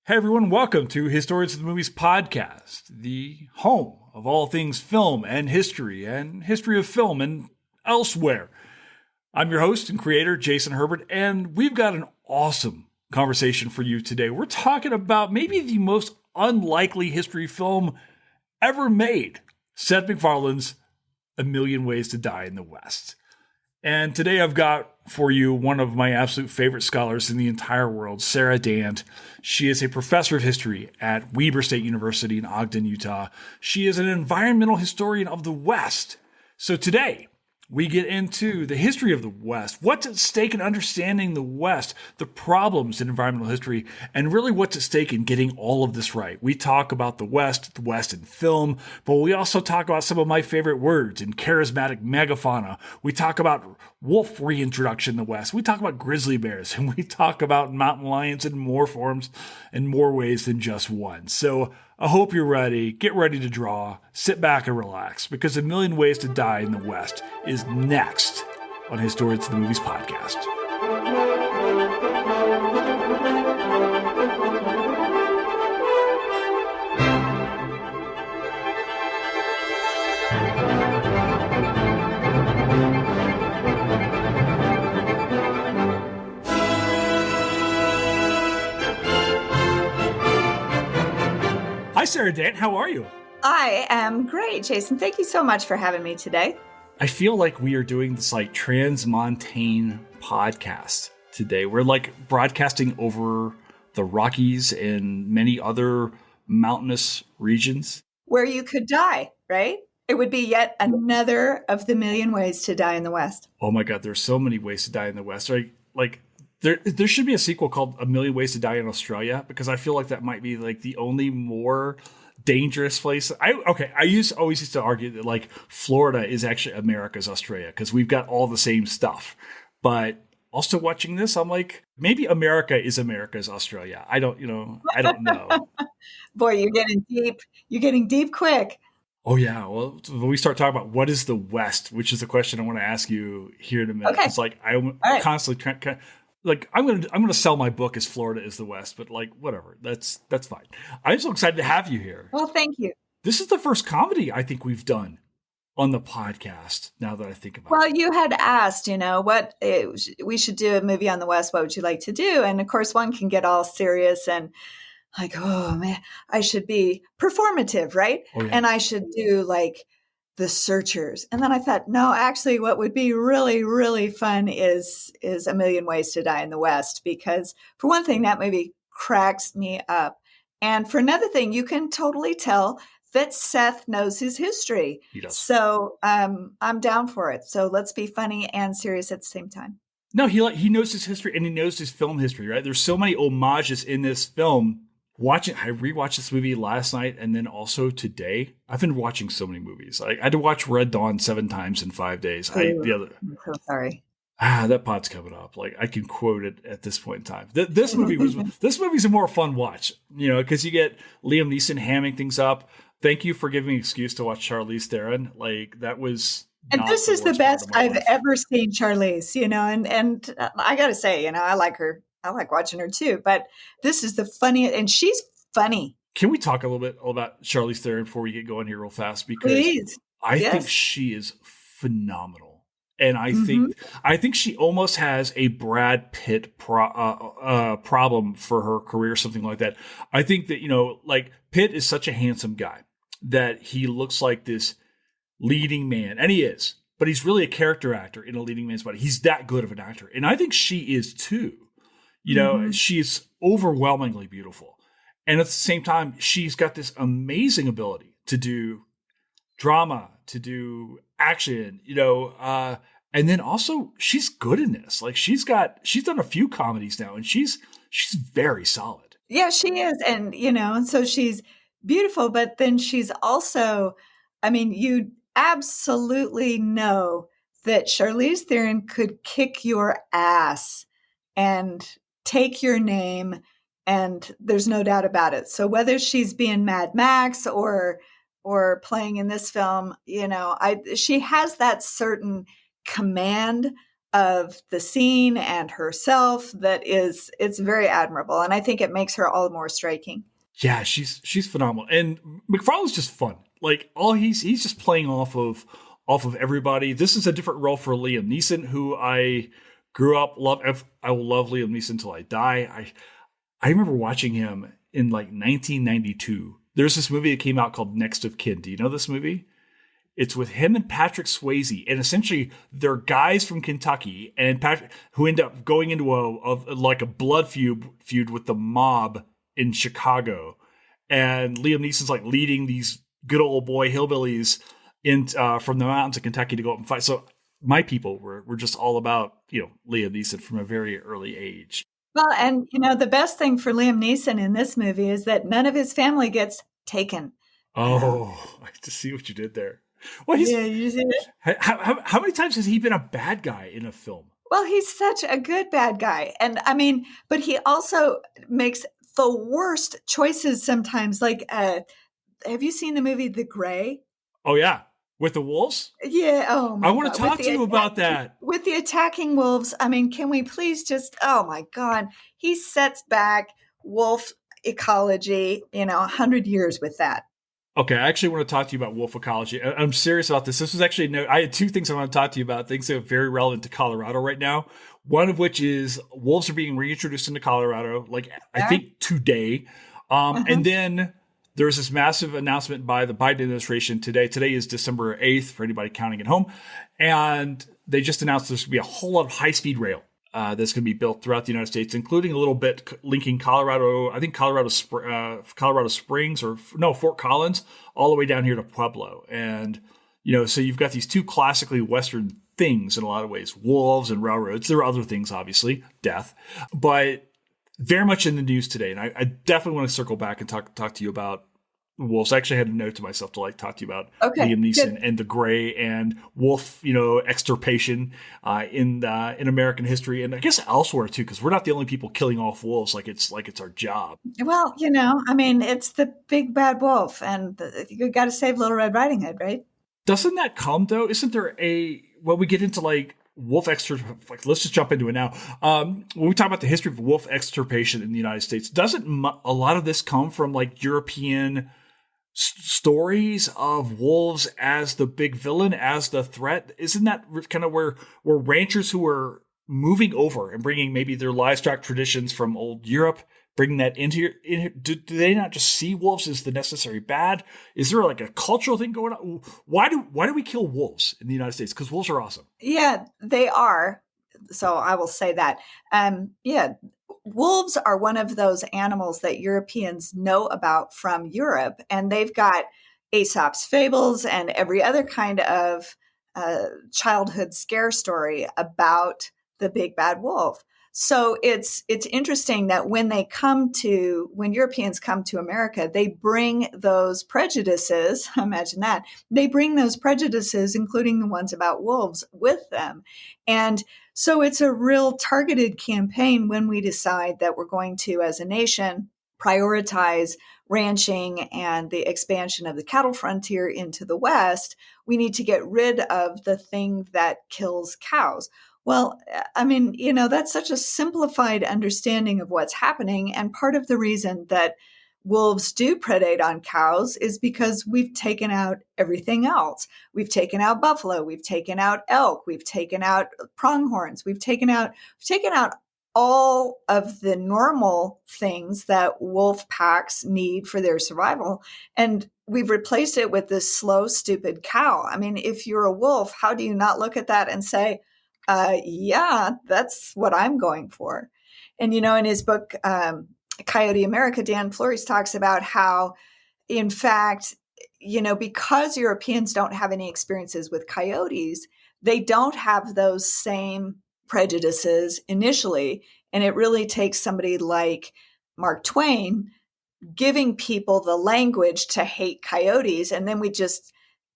Hey everyone, welcome to Historians of the Movies podcast, the home of all things film and history of film and elsewhere. I'm your host and creator, Jason Herbert, and we've got an awesome conversation for you today. We're talking about maybe the most unlikely history film ever made, Seth MacFarlane's A Million Ways to Die in the West. And today I've got for you one of my absolute favorite scholars in the entire world, Sara Dant. She is a professor of history at Weber State University in Ogden, Utah. She is an environmental historian of the West. So today, we get into the history of the West, what's at stake in understanding the West, the problems in environmental history, and really what's at stake in getting all of this right. We talk about the West in film, but we also talk about some of my favorite words in charismatic megafauna. We talk about wolf reintroduction in the West. We talk about grizzly bears, and we talk about mountain lions in more forms and more ways than just one. So I hope you're ready. Get ready to draw. Sit back and relax, because A Million Ways to Die in the West is next on Historians of the Movies podcast. Hi, Sara Dant. How are you? I am great, Jason. Thank you so much for having me today. I feel like we are doing this transmontane podcast today. We're broadcasting over the Rockies and many other mountainous regions. Where you could die, right? It would be yet another of the million ways to die in the West. Oh my God, there's so many ways to die in the West. Right? There should be a sequel called A Million Ways to Die in Australia, because I feel like that might be the only more dangerous place. I always used to argue that Florida is actually America's Australia, because we've got all the same stuff. But also watching this, I'm like, maybe America is America's Australia. I don't know. Boy, you're getting deep. You're getting deep quick. Oh yeah. Well, when we start talking about what is the West, which is the question I want to ask you here in a minute. Okay. It's I'm constantly trying. I'm gonna sell my book as Florida is the West, but whatever. That's fine. I'm so excited to have you here. Well, thank you. This is the first comedy I think we've done on the podcast. Now that I think about it. Well, you had asked, we should do a movie on the West. What would you like to do? And of course, one can get all serious and oh man, I should be performative, right? Oh, yeah. And I should do The Searchers. And then I thought, no, actually what would be really, really fun is A Million Ways to Die in the West, because for one thing, that movie cracks me up. And for another thing, you can totally tell that Seth knows his history. He does. So I'm down for it. So let's be funny and serious at the same time. No, he knows his history and he knows his film history, right? There's so many homages in this film. I rewatched this movie last night and then also today. I've been watching so many movies. I had to watch Red Dawn 7 times in 5 days. I'm so sorry. That pod's coming up. I can quote it at this point in time. This movie's a more fun watch, because you get Liam Neeson hamming things up. Thank you for giving me an excuse to watch Charlize Theron. That was. And this is the best I've ever seen Charlize, and I got to say, I like her. I like watching her too, but this is the funniest, and she's funny. Can we talk a little bit about Charlize Theron before we get going here real fast? Because Please. I think she is phenomenal. And I think she almost has a Brad Pitt problem for her career, something like that. I think that, Pitt is such a handsome guy that he looks like this leading man, and he is, but he's really a character actor in a leading man's body. He's that good of an actor. And I think she is too. She's overwhelmingly beautiful. And at the same time, she's got this amazing ability to do drama, to do action, and then also she's good in this. She's done a few comedies now, and she's very solid. Yeah, she is. And, so she's beautiful, but then she's also, you absolutely know that Charlize Theron could kick your ass and take your name, and there's no doubt about it. So whether she's being Mad Max or playing in this film, she has that certain command of the scene and herself it's very admirable. And I think it makes her all the more striking. Yeah, she's phenomenal. And MacFarlane's just fun. Like he's just playing off of everybody. This is a different role for Liam Neeson, who I grew up I will love Liam Neeson until I die. I remember watching him in like 1992. There's this movie that came out called Next of Kin. Do you know this movie? It's with him and Patrick Swayze, and essentially they're guys from Kentucky, and Patrick who end up going into a blood feud with the mob in Chicago, and Liam Neeson's like leading these good old boy hillbillies in from the mountains of Kentucky to go up and fight. So my people were just all about Liam Neeson from a very early age. Well, and the best thing for Liam Neeson in this movie is that none of his family gets taken. Oh, I just see what you did there. Well, yeah, you see it? How many times has he been a bad guy in a film? Well, he's such a good bad guy. And but he also makes the worst choices sometimes. Like, have you seen the movie The Grey? Oh, yeah. With the wolves? Yeah. Oh, my God. I want to talk to you about that. With the attacking wolves. Can we please just, oh, my God. He sets back wolf ecology, 100 years with that. Okay, I actually want to talk to you about wolf ecology. I'm serious about this. This was actually I had two things I want to talk to you about, things that are very relevant to Colorado right now. One of which is wolves are being reintroduced into Colorado, I think today. And then there's this massive announcement by the Biden administration today. Today is December 8th for anybody counting at home. And they just announced there's going to be a whole lot of high-speed rail that's going to be built throughout the United States, including a little bit linking Colorado, I think Colorado Springs Fort Collins, all the way down here to Pueblo. And, so you've got these two classically Western things in a lot of ways, wolves and railroads. There are other things, obviously, death, but very much in the news today. And I definitely want to circle back and talk to you about wolves. I actually had a note to myself to talk to you about Liam Neeson and the Grey and wolf, extirpation in American history, and I guess elsewhere too, because we're not the only people killing off wolves like it's our job. Well, it's the big bad wolf, and you got to save Little Red Riding Hood, right? Doesn't that come though? Isn't there when we get into wolf extirpation? Let's just jump into it now. When we talk about the history of wolf extirpation in the United States, doesn't a lot of this come from European stories of wolves as the big villain, as the threat? Isn't that kind of where ranchers who are moving over and bringing maybe their livestock traditions from old Europe, bringing that into here? Do they not just see wolves as the necessary bad? Is there a cultural thing going on? Why do we kill wolves in the United States? Because wolves are awesome. Yeah, they are. So I will say that. Wolves are one of those animals that Europeans know about from Europe, and they've got Aesop's fables and every other kind of childhood scare story about the big bad wolf. So it's interesting that when Europeans come to America, they bring those prejudices, imagine that, they bring those prejudices, including the ones about wolves, with them. And so it's a real targeted campaign when we decide that we're going to, as a nation, prioritize ranching and the expansion of the cattle frontier into the West. We need to get rid of the thing that kills cows. Well, that's such a simplified understanding of what's happening. And part of the reason that wolves do predate on cows is because we've taken out everything else. We've taken out buffalo, we've taken out elk, we've taken out pronghorns, we've taken out all of the normal things that wolf packs need for their survival. And we've replaced it with this slow, stupid cow. If you're a wolf, how do you not look at that and say, yeah, that's what I'm going for? And, in his book, Coyote America, Dan Flores talks about how, in fact, because Europeans don't have any experiences with coyotes, they don't have those same prejudices initially. And it really takes somebody like Mark Twain giving people the language to hate coyotes. And then we just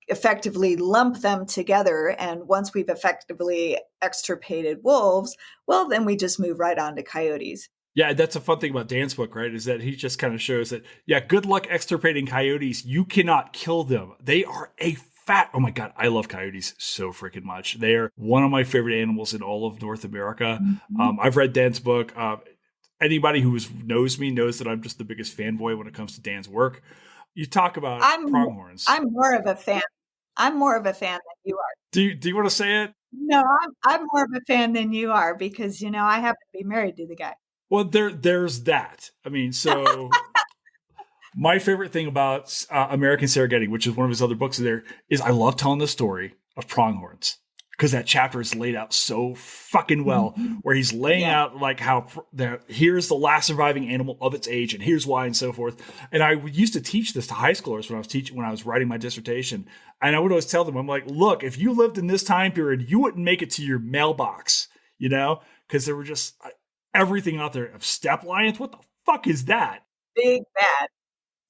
effectively lump them together. And once we've effectively extirpated wolves, well, then we just move right on to coyotes. Yeah, that's a fun thing about Dan's book, right? Is that he just kind of shows that, good luck extirpating coyotes. You cannot kill them. They are a fat. Oh my God, I love coyotes so freaking much. They are one of my favorite animals in all of North America. I've read Dan's book. Anybody who knows me knows that I'm just the biggest fanboy when it comes to Dan's work. You talk about pronghorns. I'm more of a fan. I'm more of a fan than you are. Do you want to say it? No, I'm more of a fan than you are because, I happen to be married to the guy. Well, there's that. I mean, so my favorite thing about American Serengeti, which is one of his other books there, is I love telling the story of pronghorns because that chapter is laid out so fucking well, where he's laying out like how here's the last surviving animal of its age and here's why and so forth. And I used to teach this to high schoolers when I was writing my dissertation. And I would always tell them, I'm like, look, if you lived in this time period, you wouldn't make it to your mailbox, because there were just everything out there of steppe lions. What the fuck is that? Big bad.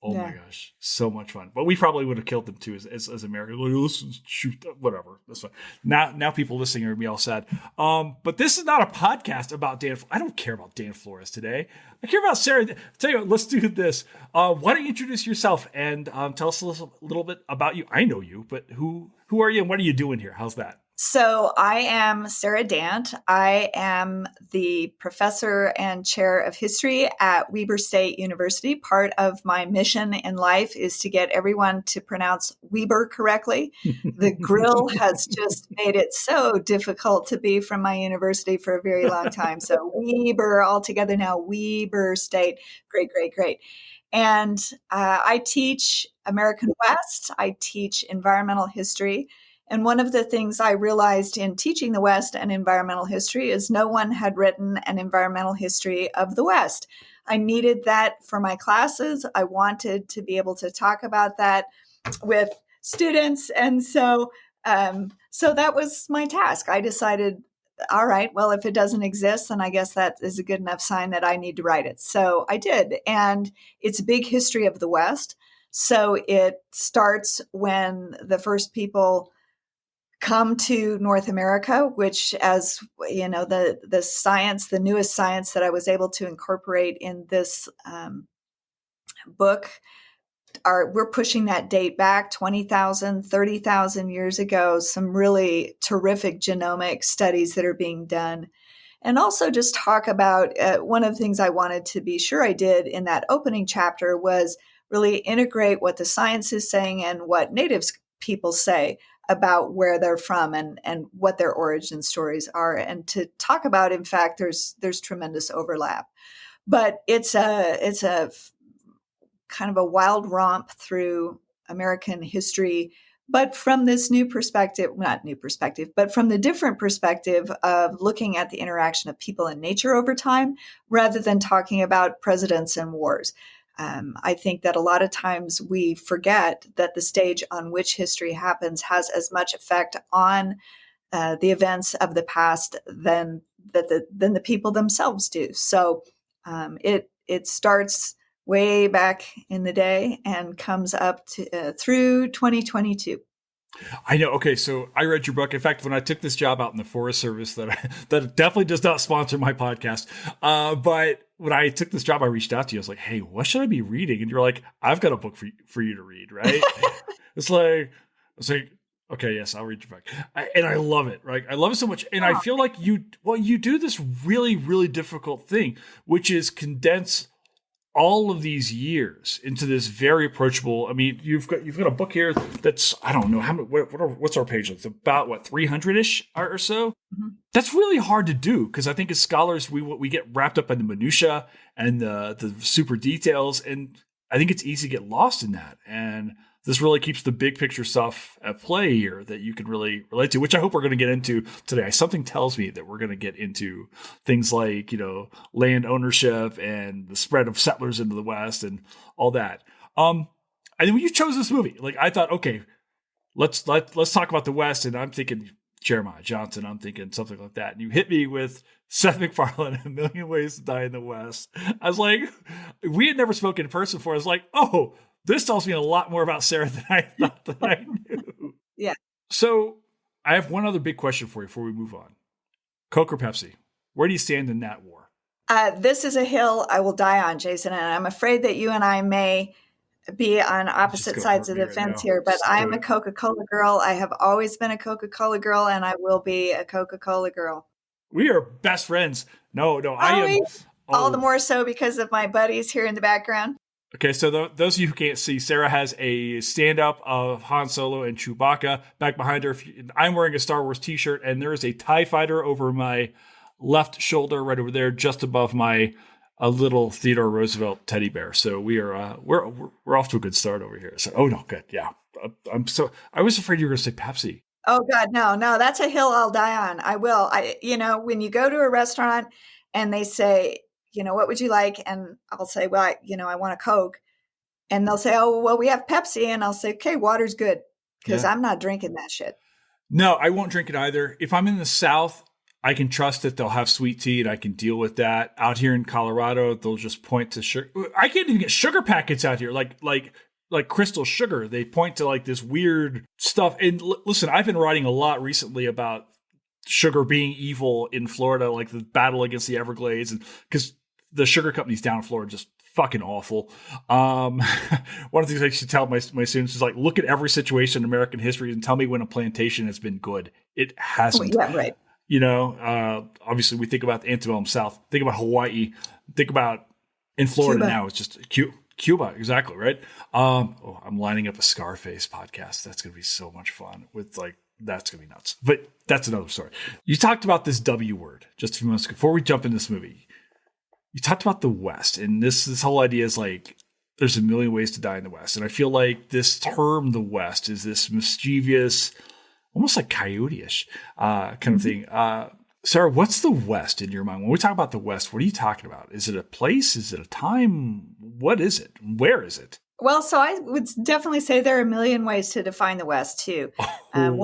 Oh my gosh, so much fun. But we probably would have killed them too as Americans. Like, let's shoot them. Whatever. That's fine. Now people listening are going to be all sad. But this is not a podcast about Dan. I don't care about Dan Flores today. I care about Sarah. Tell you what, let's do this. Why don't you introduce yourself and tell us a little bit about you? I know you, but who are you and what are you doing here? How's that? So I am Sara Dant. I am the professor and chair of history at Weber State University. Part of my mission in life is to get everyone to pronounce Weber correctly. The grill has just made it so difficult to be from my university for a very long time. So Weber all together now, Weber State. Great. And I teach American West. I teach environmental history. And one of the things I realized in teaching the West and environmental history is no one had written an environmental history of the West. I needed that for my classes. I wanted to be able to talk about that with students. And so that was my task. I decided, all right, well, if it doesn't exist, then I guess that is a good enough sign that I need to write it. So I did. And it's a big history of the West. So it starts when the first people come to North America, which, as you know, the newest science that I was able to incorporate in this book, we're pushing that date back 20,000, 30,000 years ago, some really terrific genomic studies that are being done. And also just talk about one of the things I wanted to be sure I did in that opening chapter was really integrate what the science is saying and what Natives people say about where they're from and what their origin stories are, and to talk about, in fact, there's tremendous overlap, but it's a kind of a wild romp through American history, but from this but from the different perspective of looking at the interaction of people and nature over time, rather than talking about presidents and wars. I think that a lot of times we forget that the stage on which history happens has as much effect on the events of the past than the people themselves do. So it starts way back in the day and comes up to, through 2022. I know. Okay, so I read your book. In fact, when I took this job out in the Forest Service, that definitely does not sponsor my podcast. But when I took this job, I reached out to you. I was like, "Hey, what should I be reading?" And you're like, "I've got a book for you to read." Right? It's like, okay, yes, I'll read your book, and I love it. Right? I love it so much, and I feel like you do this really, really difficult thing, which is condense all of these years into this very approachable. I mean, you've got a book here that's, I don't know how many, what's our page? It's about 300-ish or so. Mm-hmm. That's really hard to do because I think as scholars we get wrapped up in the minutia and the super details, and I think it's easy to get lost in that. And this really keeps the big picture stuff at play here that you can really relate to, which I hope we're going to get into today. Something tells me that we're going to get into things like, land ownership and the spread of settlers into the West and all that. And then when you chose this movie, like I thought, okay, let's talk about the West. And I'm thinking Jeremiah Johnson. I'm thinking something like that. And you hit me with Seth MacFarlane, A Million Ways to Die in the West. I was like, we had never spoken in person before. I was like, oh, this tells me a lot more about Sarah than I thought that I knew. Yeah. So I have one other big question for you before we move on. Coke or Pepsi? Where do you stand in that war? This is a hill I will die on, Jason, and I'm afraid that you and I may be on It's just opposite gonna sides hurt of me the right fence now. here, but Just do I'm a it. Coca-Cola girl. I have always been a Coca-Cola girl, and I will be a Coca-Cola girl. We are best friends. No, I Are am. we? All the Oh, more so because of my buddies here in the background. okay. So those of you who can't see, Sarah has a stand-up of Han Solo and Chewbacca back behind her. I'm wearing a Star Wars T-shirt, and there is a TIE fighter over my left shoulder, right over there, just above my a little Theodore Roosevelt teddy bear. So we are we're off to a good start over here. So no, good, yeah. I was afraid you were going to say Pepsi. Oh God, no, that's a hill I'll die on. I will. When you go to a restaurant and they say, what would you like? And I'll say, well, I want a Coke. And they'll say, oh, well, we have Pepsi. And I'll say, okay, water's good. Because Yeah. I'm not drinking that shit. No, I won't drink it either. If I'm in the South, I can trust that they'll have sweet tea and I can deal with that. Out here in Colorado, they'll just point to sugar. I can't even get sugar packets out here, like crystal sugar. They point to like this weird stuff. And listen, I've been writing a lot recently about sugar being evil in Florida, like the battle against the Everglades, and because the sugar companies down in Florida just fucking awful. One of the things I should tell my students is like, look at every situation in American history and tell me when a plantation has been good. It hasn't. Yeah, right. Obviously we think about the antebellum South, think about Hawaii, think about in Florida Cuba. now, it's just Cuba, exactly, right? I'm lining up a Scarface podcast. That's going to be so much fun with that's going to be nuts. But that's another story. You talked about this W word just a few minutes before we jump into this movie. You talked about the West, and this whole idea is like there's a million ways to die in the West. And I feel like this term, the West, is this mischievous, almost like coyote-ish kind of thing. Sarah, what's the West in your mind? When we talk about the West, what are you talking about? Is it a place? Is it a time? What is it? Where is it? Well, so I would definitely say there are a million ways to define the West too. Thank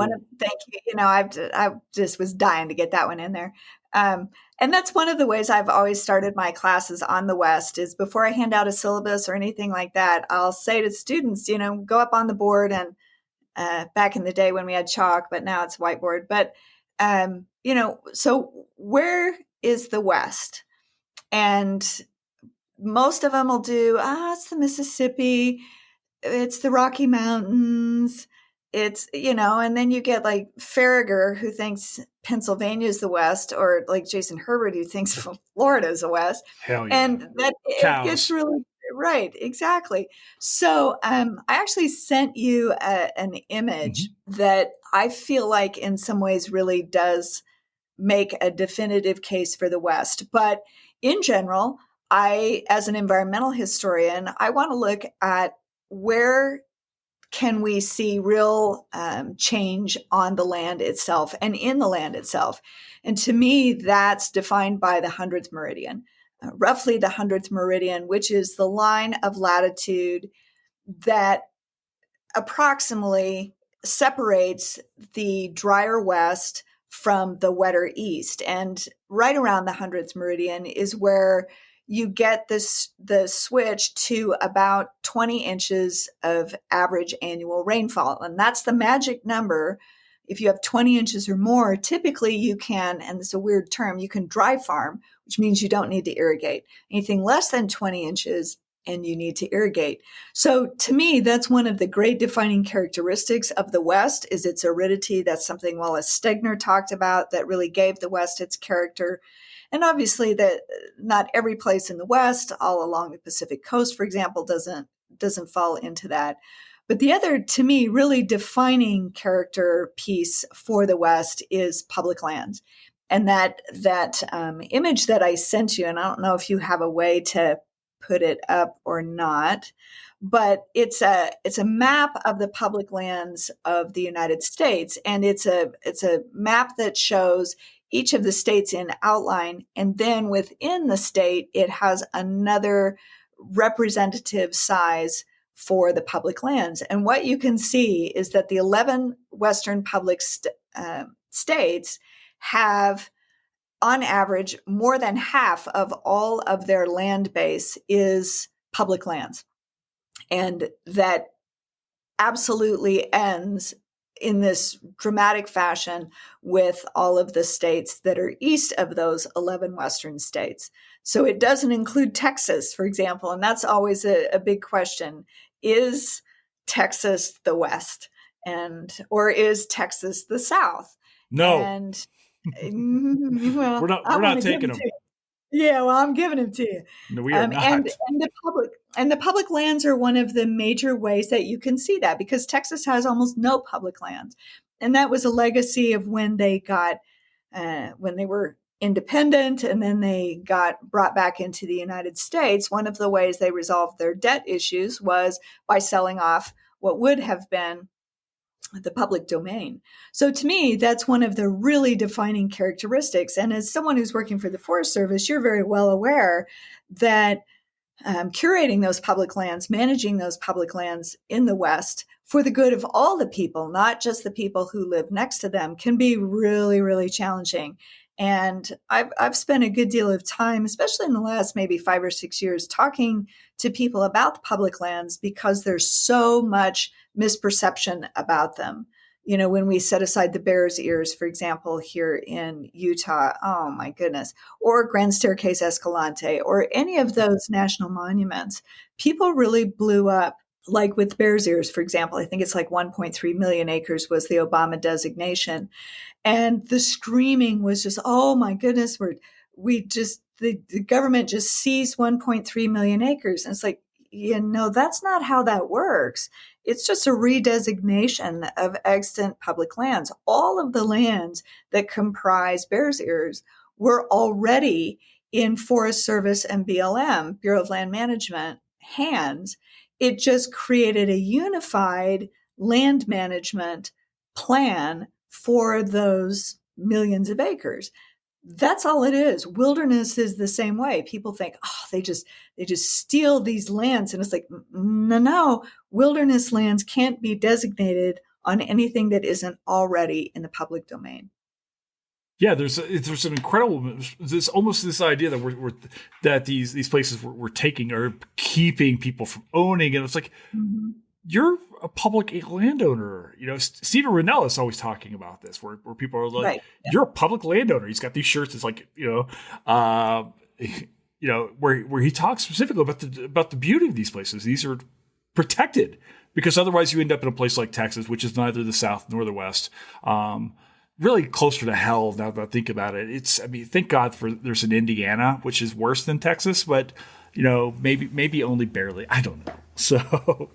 you. I just was dying to get that one in there. And that's one of the ways I've always started my classes on the West is before I hand out a syllabus or anything like that, I'll say to students, go up on the board and back in the day when we had chalk, but now it's whiteboard. But, so where is the West? And most of them will do, it's the Mississippi, it's the Rocky Mountains, it's, and then you get like Farragher who thinks Pennsylvania is the West, or like Jason Herbert who thinks Florida is the West. Hell yeah. And that it gets really right. Exactly. So I actually sent you an image that I feel like in some ways really does make a definitive case for the West. But in general, as an environmental historian, I want to look at where can we see real change on the land itself and in the land itself. And to me, that's defined by the 100th meridian, roughly the 100th meridian, which is the line of latitude that approximately separates the drier west from the wetter east. And right around the 100th meridian is where you get the switch to about 20 inches of average annual rainfall. And that's the magic number. If you have 20 inches or more, typically you can, and it's a weird term, you can dry farm, which means you don't need to irrigate. Anything less than 20 inches and you need to irrigate. So to me, that's one of the great defining characteristics of the West is its aridity. That's something Wallace Stegner talked about that really gave the West its character. And obviously that not every place in the West, all along the Pacific coast, for example, doesn't fall into that. But the other, to me, really defining character piece for the West is public lands. And that image that I sent you, and I don't know if you have a way to put it up or not, but it's a map of the public lands of the United States, and it's a map that shows each of the states in outline, and then within the state it has another representative size for the public lands. And what you can see is that the 11 Western public states have, on average, more than half of all of their land base is public lands. And that absolutely ends in this dramatic fashion with all of the states that are east of those 11 Western states. So it doesn't include Texas, for example, and that's always a big question. is Texas the West, or is Texas the South? No, And well, we're I want not to give taking them them. to you. Yeah, well, I'm giving them to you. No, we are not. And the public lands are one of the major ways that you can see that, because Texas has almost no public lands, and that was a legacy of when they were independent, and then they got brought back into the United States. One of the ways they resolved their debt issues was by selling off what would have been the public domain. So to me, that's one of the really defining characteristics. And as someone who's working for the Forest Service, you're very well aware that curating those public lands, managing those public lands in the West for the good of all the people, not just the people who live next to them, can be really, really challenging. And I've spent a good deal of time, especially in the last maybe 5 or 6 years, talking to people about the public lands, because there's so much misperception about them. You know, when we set aside the Bears Ears, for example, here in Utah, oh my goodness, or Grand Staircase Escalante, or any of those national monuments, people really blew up. Like with Bears Ears, for example, I think it's like 1.3 million acres was the Obama designation. And the screaming was just, oh my goodness, the government just seized 1.3 million acres. And it's like, that's not how that works. It's just a redesignation of extant public lands. All of the lands that comprise Bears Ears were already in Forest Service and BLM, Bureau of Land Management, hands. It just created a unified land management plan for those millions of acres. That's all it is. Wilderness is the same way. People think, oh, they just steal these lands. And it's like, no, wilderness lands can't be designated on anything that isn't already in the public domain. Yeah, there's an incredible this idea that that these places we're taking are keeping people from owning, and it's like, you're a public landowner. You know, Stephen Rennell is always talking about this, where people are like, Right. Yeah. you're a public landowner. He's got these shirts. It's like, where he talks specifically about the beauty of these places. These are protected, because otherwise you end up in a place like Texas, which is neither the South nor the West. Really closer to hell now that I think about it. Thank God there's an Indiana, which is worse than Texas, but maybe only barely. I don't know. So,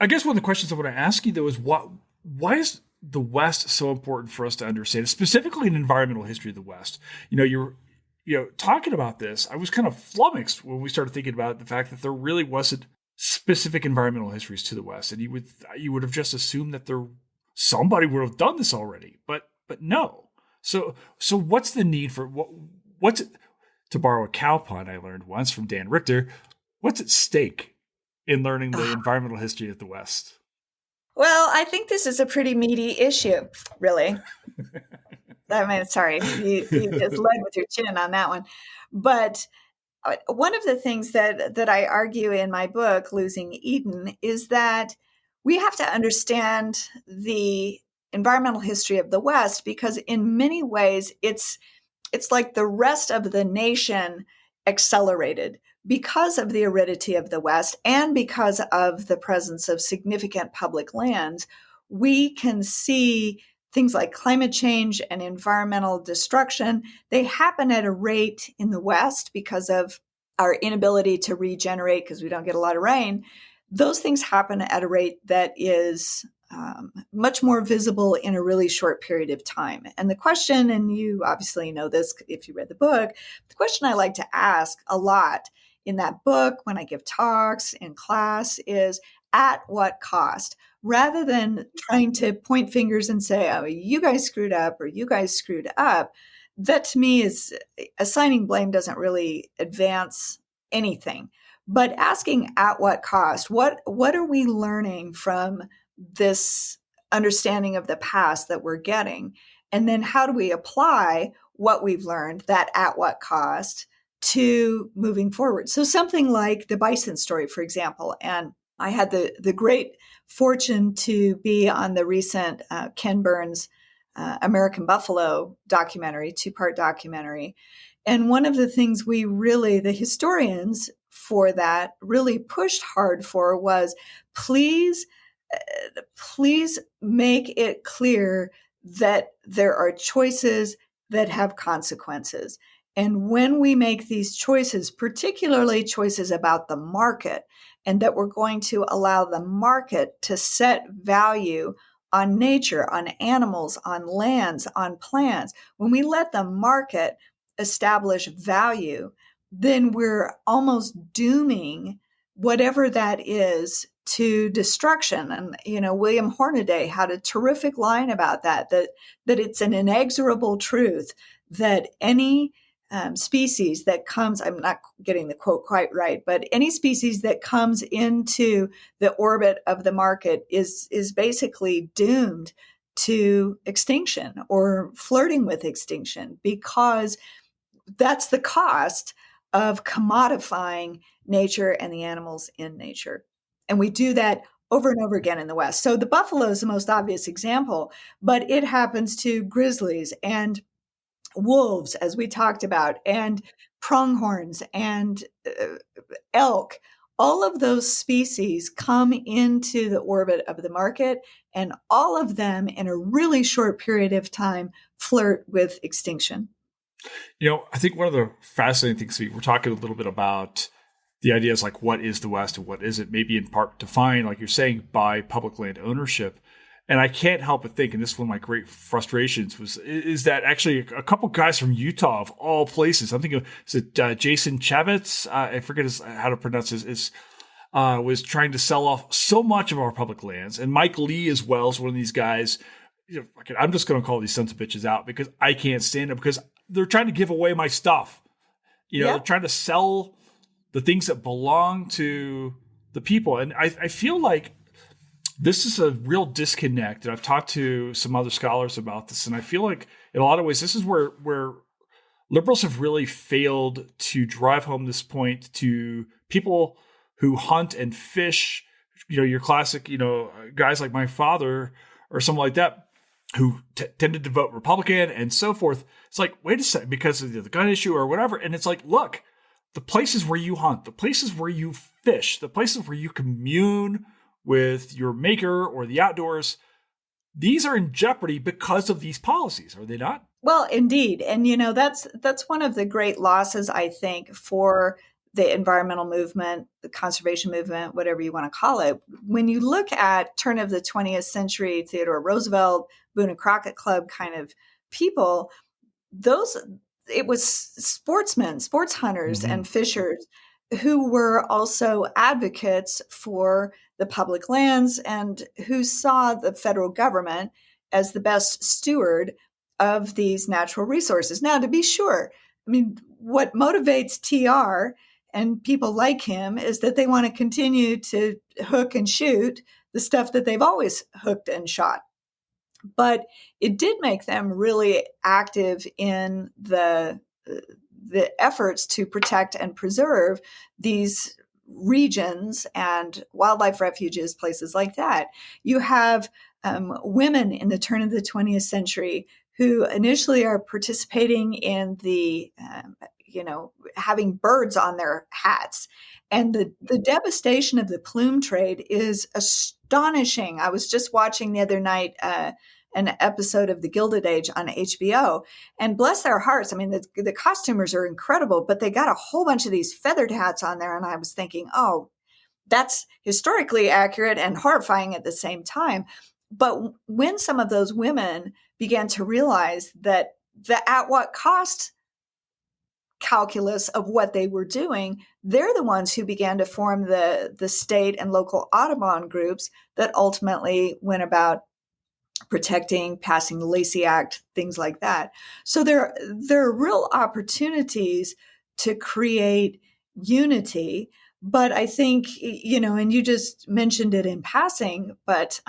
I guess one of the questions I want to ask you though is why is the West so important for us to understand, specifically in environmental history of the West? You're talking about this. I was kind of flummoxed when we started thinking about the fact that there really wasn't specific environmental histories to the West, and you would have just assumed that somebody would have done this already, but no. So what's the need for what's it, to borrow a cow pun I learned once from Dan Richter? What's at stake in learning the environmental history of the West? Well, I think this is a pretty meaty issue, really. Sorry, you just led with your chin on that one. But one of the things that I argue in my book, Losing Eden, is that we have to understand the environmental history of the West, because in many ways it's like the rest of the nation accelerated because of the aridity of the West and because of the presence of significant public lands. We can see things like climate change and environmental destruction. They happen at a rate in the West because of our inability to regenerate, because we don't get a lot of rain. Those things happen at a rate that is much more visible in a really short period of time. And the question, and you obviously know this if you read the book, the question I like to ask a lot in that book when I give talks in class is, at what cost? Rather than trying to point fingers and say, oh, you guys screwed up or you guys screwed up, that to me is assigning blame doesn't really advance anything. But asking at what cost, what are we learning from this understanding of the past that we're getting? And then how do we apply what we've learned, that at what cost, to moving forward? So something like the bison story, for example, and I had the great fortune to be on the recent Ken Burns American Buffalo documentary, 2-part documentary. And one of the things the historians for that, really pushed hard for, was please, please make it clear that there are choices that have consequences. And when we make these choices, particularly choices about the market, and that we're going to allow the market to set value on nature, on animals, on lands, on plants, when we let the market establish value, then we're almost dooming whatever that is to destruction. And, William Hornaday had a terrific line about that it's an inexorable truth that any species that comes, I'm not getting the quote quite right, but any species that comes into the orbit of the market is basically doomed to extinction or flirting with extinction, because that's the cost of commodifying nature and the animals in nature. And we do that over and over again in the West. So the buffalo is the most obvious example, but it happens to grizzlies and wolves, as we talked about, and pronghorns and elk. All of those species come into the orbit of the market, and all of them in a really short period of time flirt with extinction. I think one of the fascinating things, we're talking a little bit about the ideas like what is the West and what isn't, maybe in part defined, like you're saying, by public land ownership. And I can't help but think, and this is one of my great frustrations, is that actually a couple guys from Utah, of all places, I'm thinking, is it Jason Chavez? I forget how to pronounce his was trying to sell off so much of our public lands. And Mike Lee as well is one of these guys. I'm just going to call these sons of bitches out because I can't stand them, because they're trying to give away my stuff. They're trying to sell the things that belong to the people. And I feel like this is a real disconnect. And I've talked to some other scholars about this. And I feel like in a lot of ways, this is where liberals have really failed to drive home this point to people who hunt and fish, your classic, guys like my father or something like that, who tended to vote Republican and so forth. It's like, wait a second, because of the gun issue or whatever. And it's like, look, the places where you hunt, the places where you fish, the places where you commune with your maker or the outdoors, these are in jeopardy because of these policies, are they not? Well, indeed. And, that's one of the great losses, I think, for the environmental movement, the conservation movement, whatever you want to call it. When you look at turn of the 20th century, Theodore Roosevelt, Boone and Crockett Club kind of people, it was sportsmen, sports hunters and fishers who were also advocates for the public lands and who saw the federal government as the best steward of these natural resources. Now, to be sure, what motivates TR and people like him is that they want to continue to hook and shoot the stuff that they've always hooked and shot. But it did make them really active in the efforts to protect and preserve these regions and wildlife refuges, places like that. You have women in the turn of the 20th century who initially are participating in the, having birds on their hats. And the devastation of the plume trade is astonishing. I was just watching the other night an episode of The Gilded Age on HBO, and bless their hearts, the costumers are incredible, but they got a whole bunch of these feathered hats on there. And I was thinking, oh, that's historically accurate and horrifying at the same time. But when some of those women began to realize that the at what cost calculus of what they were doing, they're the ones who began to form the state and local Audubon groups that ultimately went about protecting, passing the Lacey Act, things like that. So there are real opportunities to create unity. But I think, and you just mentioned it in passing, but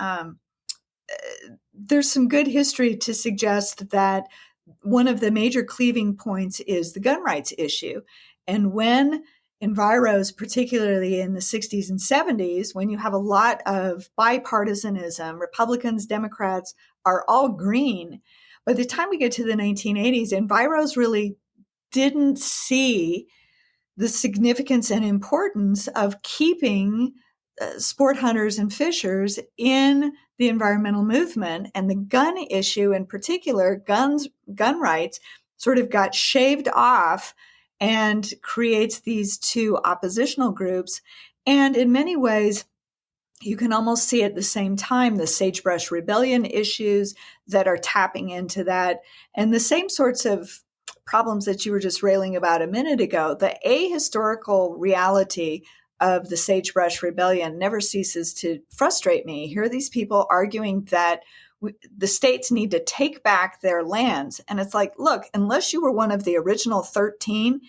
there's some good history to suggest that one of the major cleaving points is the gun rights issue. And when enviros, particularly in the 60s and 70s, when you have a lot of bipartisanism, Republicans, Democrats are all green. By the time we get to the 1980s, enviros really didn't see the significance and importance of keeping sport hunters and fishers in the environmental movement. And the gun issue in particular, gun rights sort of got shaved off and creates these two oppositional groups. And in many ways, you can almost see at the same time the sagebrush rebellion issues that are tapping into that, and the same sorts of problems that you were just railing about a minute ago. The ahistorical reality of the sagebrush rebellion never ceases to frustrate me. Here are these people arguing that the states need to take back their lands. And it's like, look, unless you were one of the original 13,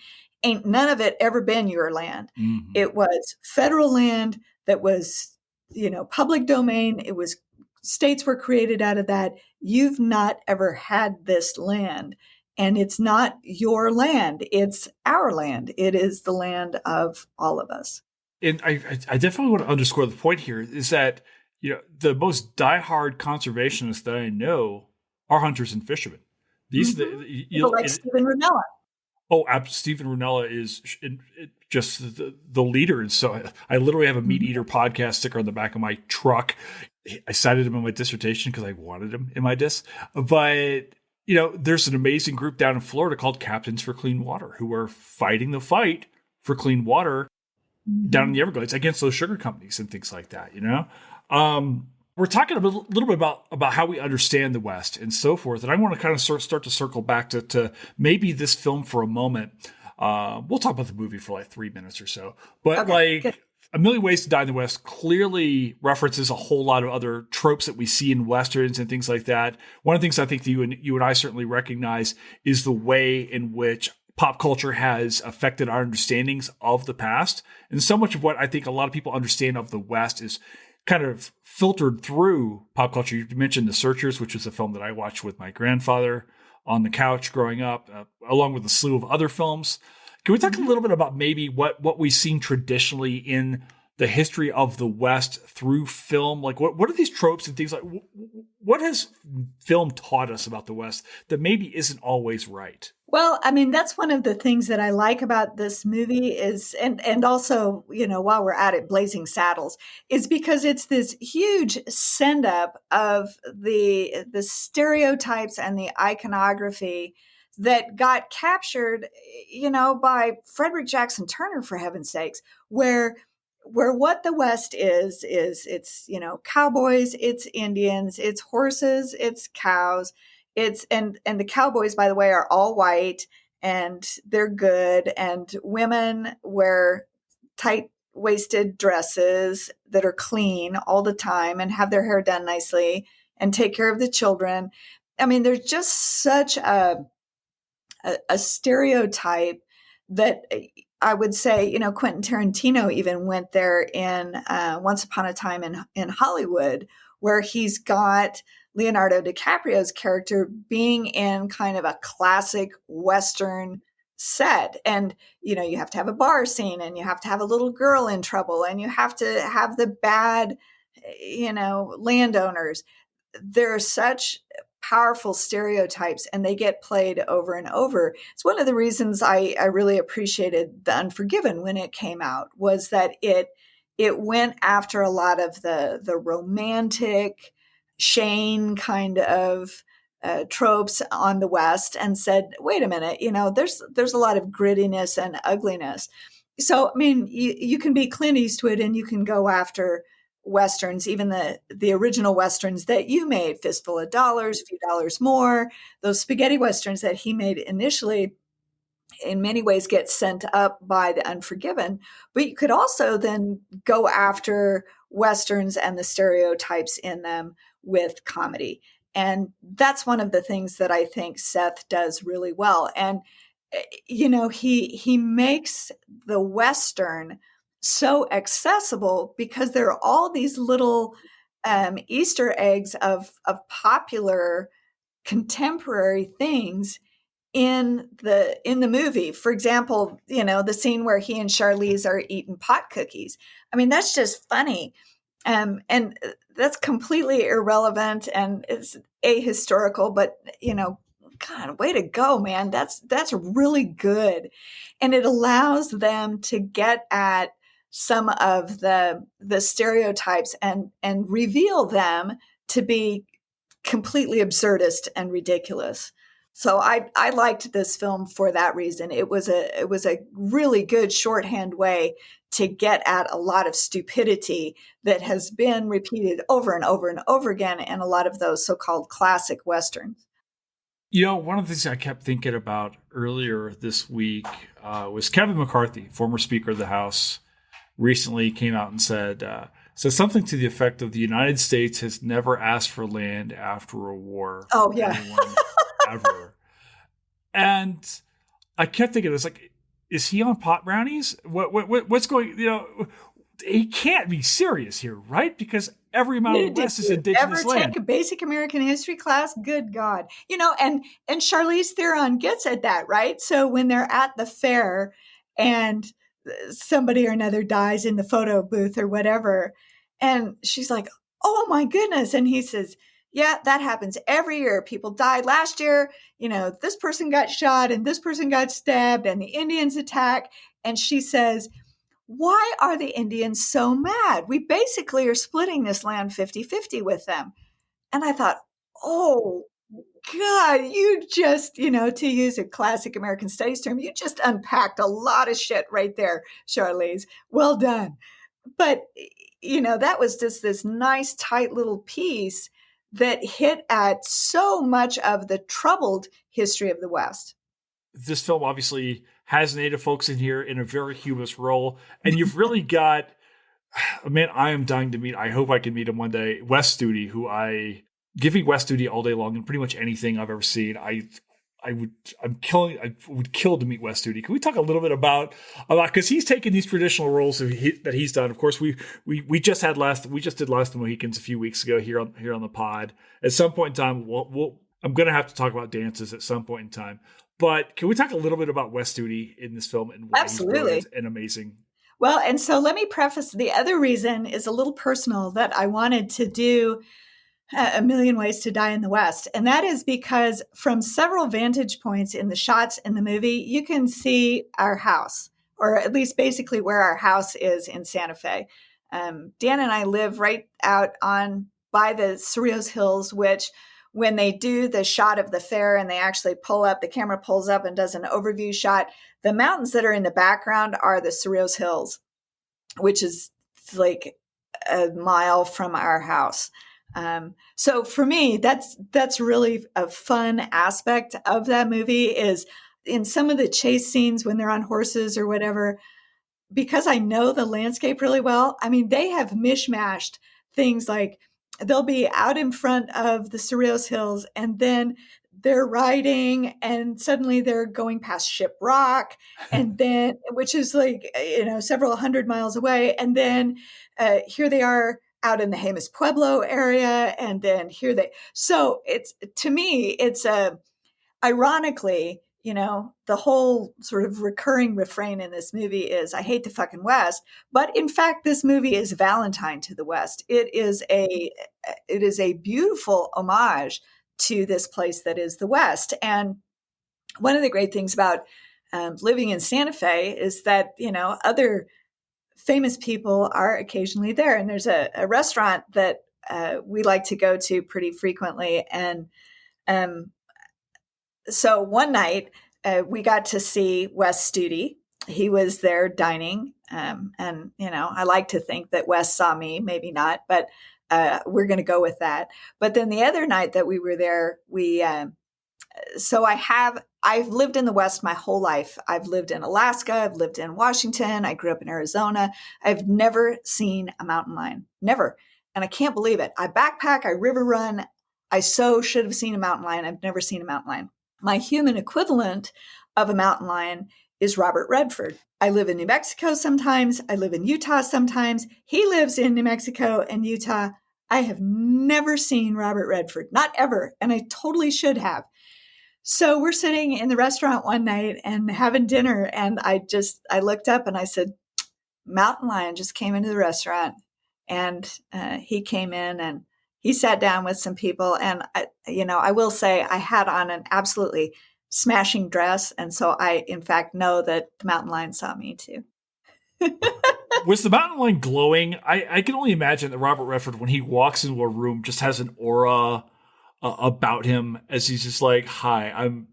ain't none of it ever been your land. Mm-hmm. It was federal land that was, public domain. It was, states were created out of that. You've not ever had this land. And it's not your land. It's our land. It is the land of all of us. And I definitely want to underscore the point here is that, the most diehard conservationists that I know are hunters and fishermen. These, people like Stephen Rinella. Oh, Stephen Rinella is just the leader. And so I literally have a meat eater podcast sticker on the back of my truck. I cited him in my dissertation because I wanted him in my diss. But, there's an amazing group down in Florida called Captains for Clean Water who are fighting the fight for clean water down in the Everglades against those sugar companies and things like that, We're talking a little bit about how we understand the West and so forth. And I want to kind of start to circle back to maybe this film for a moment. We'll talk about the movie for like 3 minutes or so. But good. A Million Ways to Die in the West clearly references a whole lot of other tropes that we see in Westerns and things like that. One of the things I think that you and I certainly recognize is the way in which pop culture has affected our understandings of the past. And so much of what I think a lot of people understand of the West is kind of filtered through pop culture. You mentioned The Searchers, which was a film that I watched with my grandfather on the couch growing up, along with a slew of other films. Can we talk a little bit about maybe what we've seen traditionally in the history of the West through film? Like what are these tropes and things like, what has film taught us about the West that maybe isn't always right? Well, I mean, that's one of the things that I like about this movie is, and also, while we're at it, Blazing Saddles, is because it's this huge send up of the stereotypes and the iconography that got captured, by Frederick Jackson Turner, for heaven's sakes, where what the West is it's, cowboys, it's Indians, it's horses, it's cows. And the cowboys, by the way, are all white and they're good. And women wear tight-waisted dresses that are clean all the time and have their hair done nicely and take care of the children. I mean, there's just such a stereotype that I would say, Quentin Tarantino even went there in Once Upon a Time in Hollywood, where he's got Leonardo DiCaprio's character being in kind of a classic Western set. And, you have to have a bar scene and you have to have a little girl in trouble and you have to have the bad, landowners. There are such powerful stereotypes and they get played over and over. It's one of the reasons I really appreciated The Unforgiven when it came out, was that it went after a lot of the romantic Shane kind of tropes on the West and said, wait a minute, there's a lot of grittiness and ugliness. So, I mean, you can be Clint Eastwood and you can go after Westerns, even the original Westerns that you made, Fistful of Dollars, Few Dollars More, those spaghetti Westerns that he made initially, in many ways get sent up by The Unforgiven. But you could also then go after Westerns and the stereotypes in them with comedy. And that's one of the things that I think Seth does really well. And, he makes the Western so accessible because there are all these little Easter eggs of popular contemporary things in the movie. For example, the scene where he and Charlize are eating pot cookies. I mean, that's just funny. And that's completely irrelevant and it's ahistorical, but, God, way to go, man. That's really good. And it allows them to get at some of the stereotypes and reveal them to be completely absurdist and ridiculous. So I liked this film for that reason. It was a really good shorthand way to get at a lot of stupidity that has been repeated over and over and over again in a lot of those so-called classic Westerns. One of the things I kept thinking about earlier this week was Kevin McCarthy, former Speaker of the House, recently came out and said something to the effect of the United States has never asked for land after a war. Oh, yeah. Anyone ever. And I kept thinking, it's like, is he on pot brownies? What's going, he can't be serious here, right? Because every amount of the West is indigenous land. Ever take a basic American history class? Good God. And Charlize Theron gets at that, right? So when they're at the fair and somebody or another dies in the photo booth or whatever, and she's like, oh my goodness. And he says, yeah, that happens every year. People died last year. This person got shot and this person got stabbed and the Indians attack. And she says, why are the Indians so mad? We basically are splitting this land 50-50 with them. And I thought, oh, God, you just, to use a classic American studies term, you just unpacked a lot of shit right there, Charlize. Well done. But, that was just this nice, tight little piece that hit at so much of the troubled history of the West. This film obviously has Native folks in here in a very humorous role. And you've really got a man I am dying to meet. I hope I can meet him one day. Wes Studi, who give me Wes Studi all day long in pretty much anything I've ever seen. I would kill to meet Wes Studi. Can we talk a little bit about because he's taken these traditional roles that he's done. Of course, we just did Last of the Mohicans a few weeks ago here on the pod. At some point in time, I'm going to have to talk about dances at some point in time. But can we talk a little bit about Wes Studi in this film and why Absolutely. he's brilliant and amazing? Well, and so let me preface, the other reason is a little personal, that I wanted to do A Million Ways to Die in the West. And that is because from several vantage points in the shots in the movie, you can see our house, or at least basically where our house is in Santa Fe. Dan and I live right out by the Cerrillos Hills, which when they do the shot of the fair and they actually the camera pulls up and does an overview shot, the mountains that are in the background are the Cerrillos Hills, which is like a mile from our house. So for me, that's really a fun aspect of that movie, is in some of the chase scenes when they're on horses or whatever, because I know the landscape really well. I mean, they have mishmashed things like they'll be out in front of the Cerrillos Hills and then they're riding and suddenly they're going past Ship Rock, and then, which is like, several hundred miles away. And then here they are out in the Jemez Pueblo area. And then so to me, it's ironically, the whole sort of recurring refrain in this movie is, I hate the fucking West. But in fact, this movie is Valentine to the West. It is a beautiful homage to this place that is the West. And one of the great things about living in Santa Fe is that, other famous people are occasionally there. And there's a restaurant that we like to go to pretty frequently. And so one night we got to see Wes Studi. He was there dining. And, I like to think that Wes saw me, maybe not, but we're going to go with that. But then the other night that we were there, I've lived in the West my whole life. I've lived in Alaska. I've lived in Washington. I grew up in Arizona. I've never seen a mountain lion, never. And I can't believe it. I backpack, I river run. I so should have seen a mountain lion. I've never seen a mountain lion. My human equivalent of a mountain lion is Robert Redford. I live in New Mexico sometimes. I live in Utah sometimes. He lives in New Mexico and Utah. I have never seen Robert Redford, not ever. And I totally should have. So we're sitting in the restaurant one night and having dinner. And I looked up and I said, mountain lion just came into the restaurant. And he came in and he sat down with some people, and I will say I had on an absolutely smashing dress, and so I, in fact, know that the mountain lion saw me too. Was the mountain lion glowing? I can only imagine that Robert Redford, when he walks into a room, just has an aura about him, as he's just like, "Hi, I'm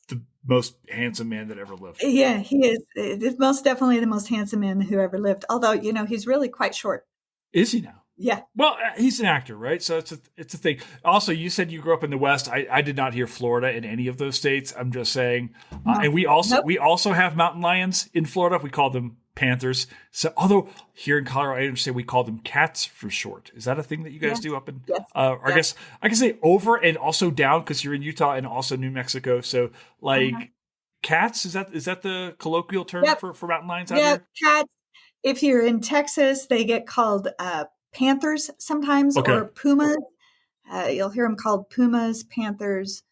the most handsome man that ever lived." Yeah, he is most definitely the most handsome man who ever lived. Although, he's really quite short. Is he now? Yeah. Well, he's an actor, right? So it's a thing. Also, you said you grew up in the West. I did not hear Florida in any of those states. I'm just saying. And we also have mountain lions in Florida. We call them panthers. So although here in Colorado, I understand we call them cats for short. Is that a thing that you guys do up in? Yes. I guess I can say over and also down because you're in Utah and also New Mexico. So cats, is that the colloquial term for mountain lions out here? Cats. If you're in Texas, they get called panthers sometimes, or pumas. You'll hear them called pumas, panthers,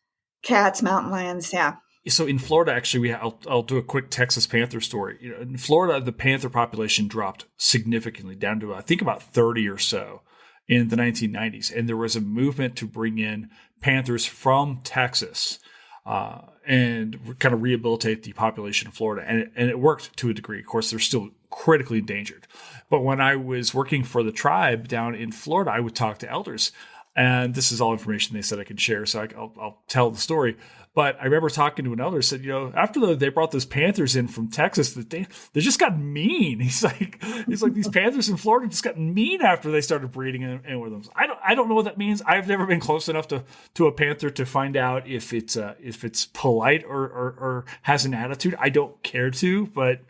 cats, mountain lions. Yeah. So in Florida, actually, I'll do a quick Texas panther story. In Florida, the panther population dropped significantly down to, I think, about 30 or so in the 1990s. And there was a movement to bring in panthers from Texas and kind of rehabilitate the population of Florida. And it worked to a degree. Of course, they're still critically endangered. But when I was working for the tribe down in Florida, I would talk to elders. And this is all information they said I could share, so I'll tell the story. But I remember talking to an elder, said, after they brought those panthers in from Texas, that they just got mean. He's like these panthers in Florida just got mean after they started breeding in with them. So I don't know what that means. I've never been close enough to a panther to find out if it's polite or has an attitude. I don't care to, but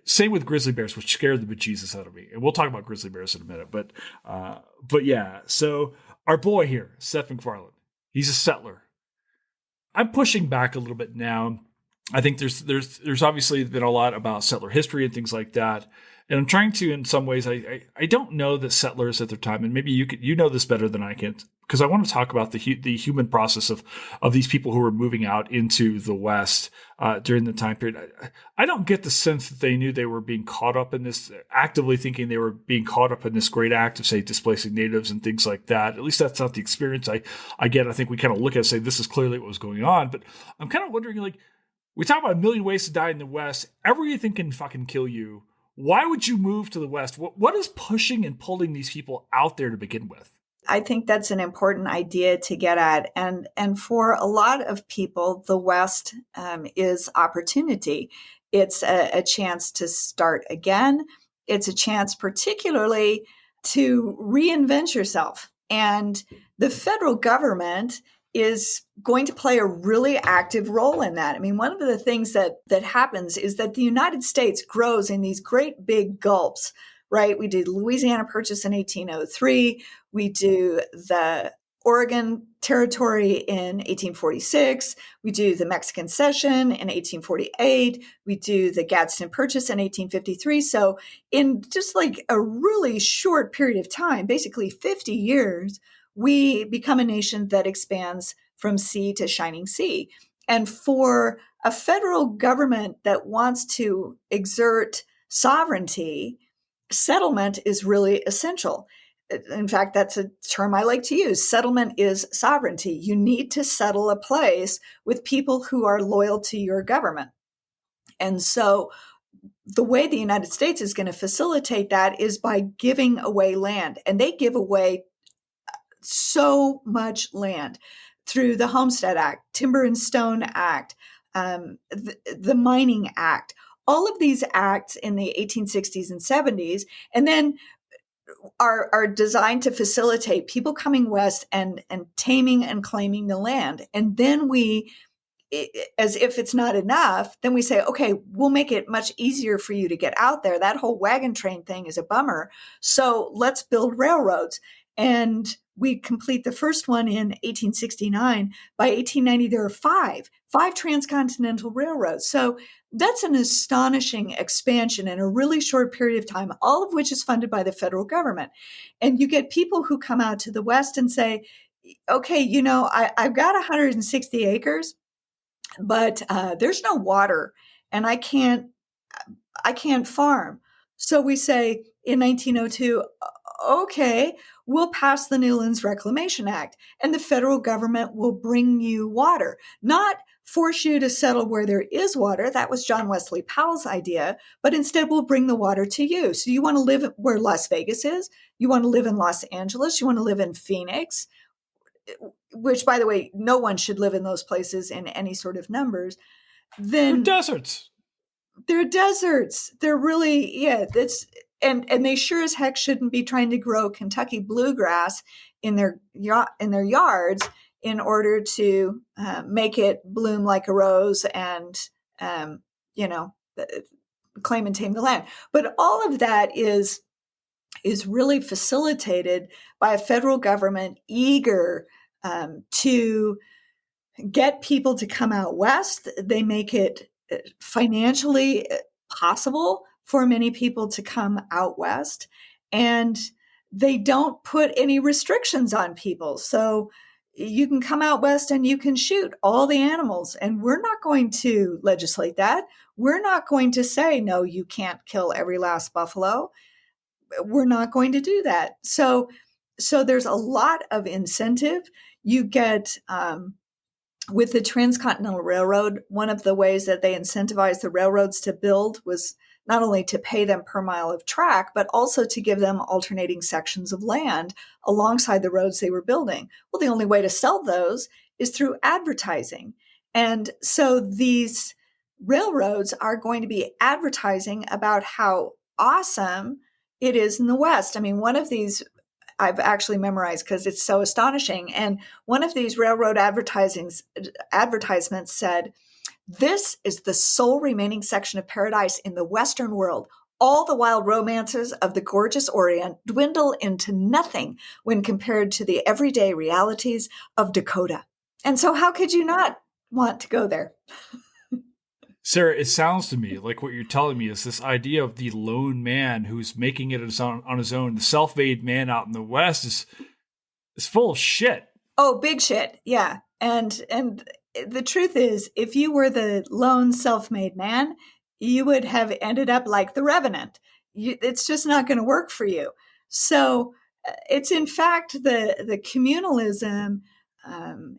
same with grizzly bears, which scared the bejesus out of me. And we'll talk about grizzly bears in a minute. But yeah, so our boy here, Seth MacFarlane, he's a settler. I'm pushing back a little bit now. I think there's obviously been a lot about settler history and things like that. And I'm trying to, in some ways, I don't know that settlers at their time, and maybe you know this better than I can, because I want to talk about the human process of these people who were moving out into the West during the time period. I don't get the sense that they knew they were being caught up in this, actively thinking they were being caught up in this great act of, say, displacing natives and things like that. At least that's not the experience I get. I think we kind of look at it and say, this is clearly what was going on. But I'm kind of wondering, like, we talk about a million ways to die in the West. Everything can fucking kill you. Why would you move to the West? What is pushing and pulling these people out there to begin with? I think that's an important idea to get at. And for a lot of people, the West is opportunity. It's a chance to start again. It's a chance particularly to reinvent yourself. And the federal government is going to play a really active role in that. I mean, one of the things that happens is that the United States grows in these great big gulps, right? We do the Louisiana Purchase in 1803. We do the Oregon Territory in 1846. We do the Mexican Cession in 1848. We do the Gadsden Purchase in 1853. So in just like a really short period of time, basically 50 years, we become a nation that expands from sea to shining sea. And for a federal government that wants to exert sovereignty, settlement is really essential. In fact, that's a term I like to use. Settlement is sovereignty. You need to settle a place with people who are loyal to your government. And so the way the United States is going to facilitate that is by giving away land. And they give away so much land through the Homestead Act, Timber and Stone Act, the Mining Act, all of these acts in the 1860s and 70s, and then are designed to facilitate people coming west and taming and claiming the land. And then we, as if it's not enough, then we say, okay, we'll make it much easier for you to get out there. That whole wagon train thing is a bummer. So let's build railroads. And we complete the first one in 1869. By 1890, there are five transcontinental railroads. So that's an astonishing expansion in a really short period of time, all of which is funded by the federal government. And you get people who come out to the West and say, okay, I've got 160 acres, but there's no water and I can't farm. So we say in 1902, okay, we'll pass the Newlands Reclamation Act and the federal government will bring you water, not force you to settle where there is water. That was John Wesley Powell's idea, but instead we'll bring the water to you. So you want to live where Las Vegas is, you want to live in Los Angeles, you want to live in Phoenix, which, by the way, no one should live in those places in any sort of numbers. Then they're deserts. They're deserts. They're really, yeah, that's, and they sure as heck shouldn't be trying to grow Kentucky bluegrass in their yards in order to make it bloom like a rose and claim and tame the land. But all of that is really facilitated by a federal government eager to get people to come out west. They make it financially possible for many people to come out west, and they don't put any restrictions on people. So you can come out west and you can shoot all the animals, and we're not going to legislate that. We're not going to say, no, you can't kill every last buffalo. We're not going to do that. So there's a lot of incentive. You get, with the Transcontinental Railroad, one of the ways that they incentivized the railroads to build was not only to pay them per mile of track, but also to give them alternating sections of land alongside the roads they were building. Well, the only way to sell those is through advertising. And so these railroads are going to be advertising about how awesome it is in the West. I mean, one of these I've actually memorized because it's so astonishing. And one of these railroad advertisements said, "This is the sole remaining section of paradise in the Western world. All the wild romances of the gorgeous Orient dwindle into nothing when compared to the everyday realities of Dakota." And so how could you not want to go there? Sarah, it sounds to me like what you're telling me is this idea of the lone man who's making it on his own. The self-made man out in the West is full of shit. Oh, big shit. Yeah. And the truth is, if you were the lone self-made man, you would have ended up like the Revenant. It's just not going to work for you. So it's in fact the communalism.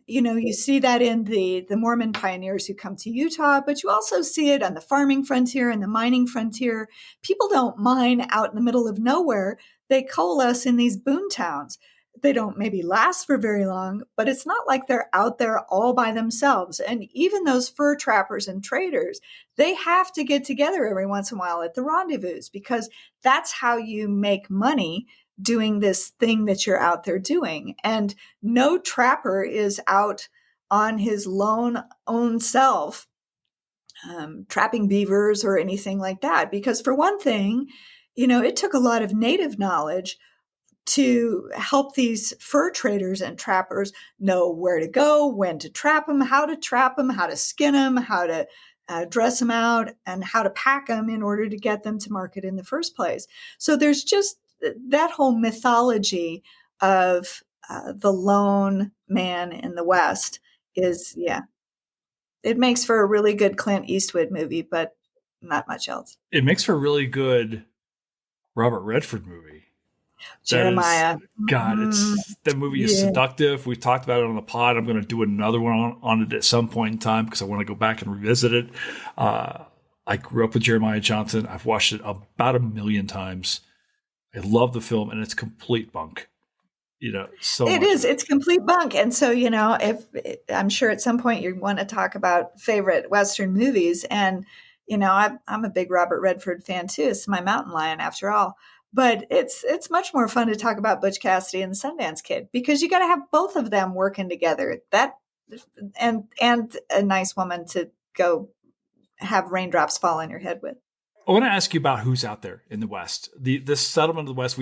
You see that in the Mormon pioneers who come to Utah, but you also see it on the farming frontier and the mining frontier. People don't mine out in the middle of nowhere. They coalesce in these boom towns. They don't maybe last for very long, but it's not like they're out there all by themselves. And even those fur trappers and traders, they have to get together every once in a while at the rendezvous, because that's how you make money doing this thing that you're out there doing. And no trapper is out on his own self trapping beavers or anything like that. Because for one thing, it took a lot of native knowledge to help these fur traders and trappers know where to go, when to trap them, how to skin them, how to dress them out, and how to pack them in order to get them to market in the first place. So there's just that whole mythology of the lone man in the West is, it makes for a really good Clint Eastwood movie, but not much else. It makes for a really good Robert Redford movie. Jeremiah. That movie is seductive. We've talked about it on the pod. I'm going to do another one on it at some point in time because I want to go back and revisit it. I grew up with Jeremiah Johnson. I've watched it about 1 million times. I love the film, and it's complete bunk. So it is. It's complete bunk. And so, if I'm sure at some point you want to talk about favorite Western movies, and I'm a big Robert Redford fan too. It's my mountain lion after all. But it's much more fun to talk about Butch Cassidy and the Sundance Kid, because you got to have both of them working together. That and a nice woman to go have raindrops fall on your head with. I want to ask you about who's out there in the West. This settlement of the West.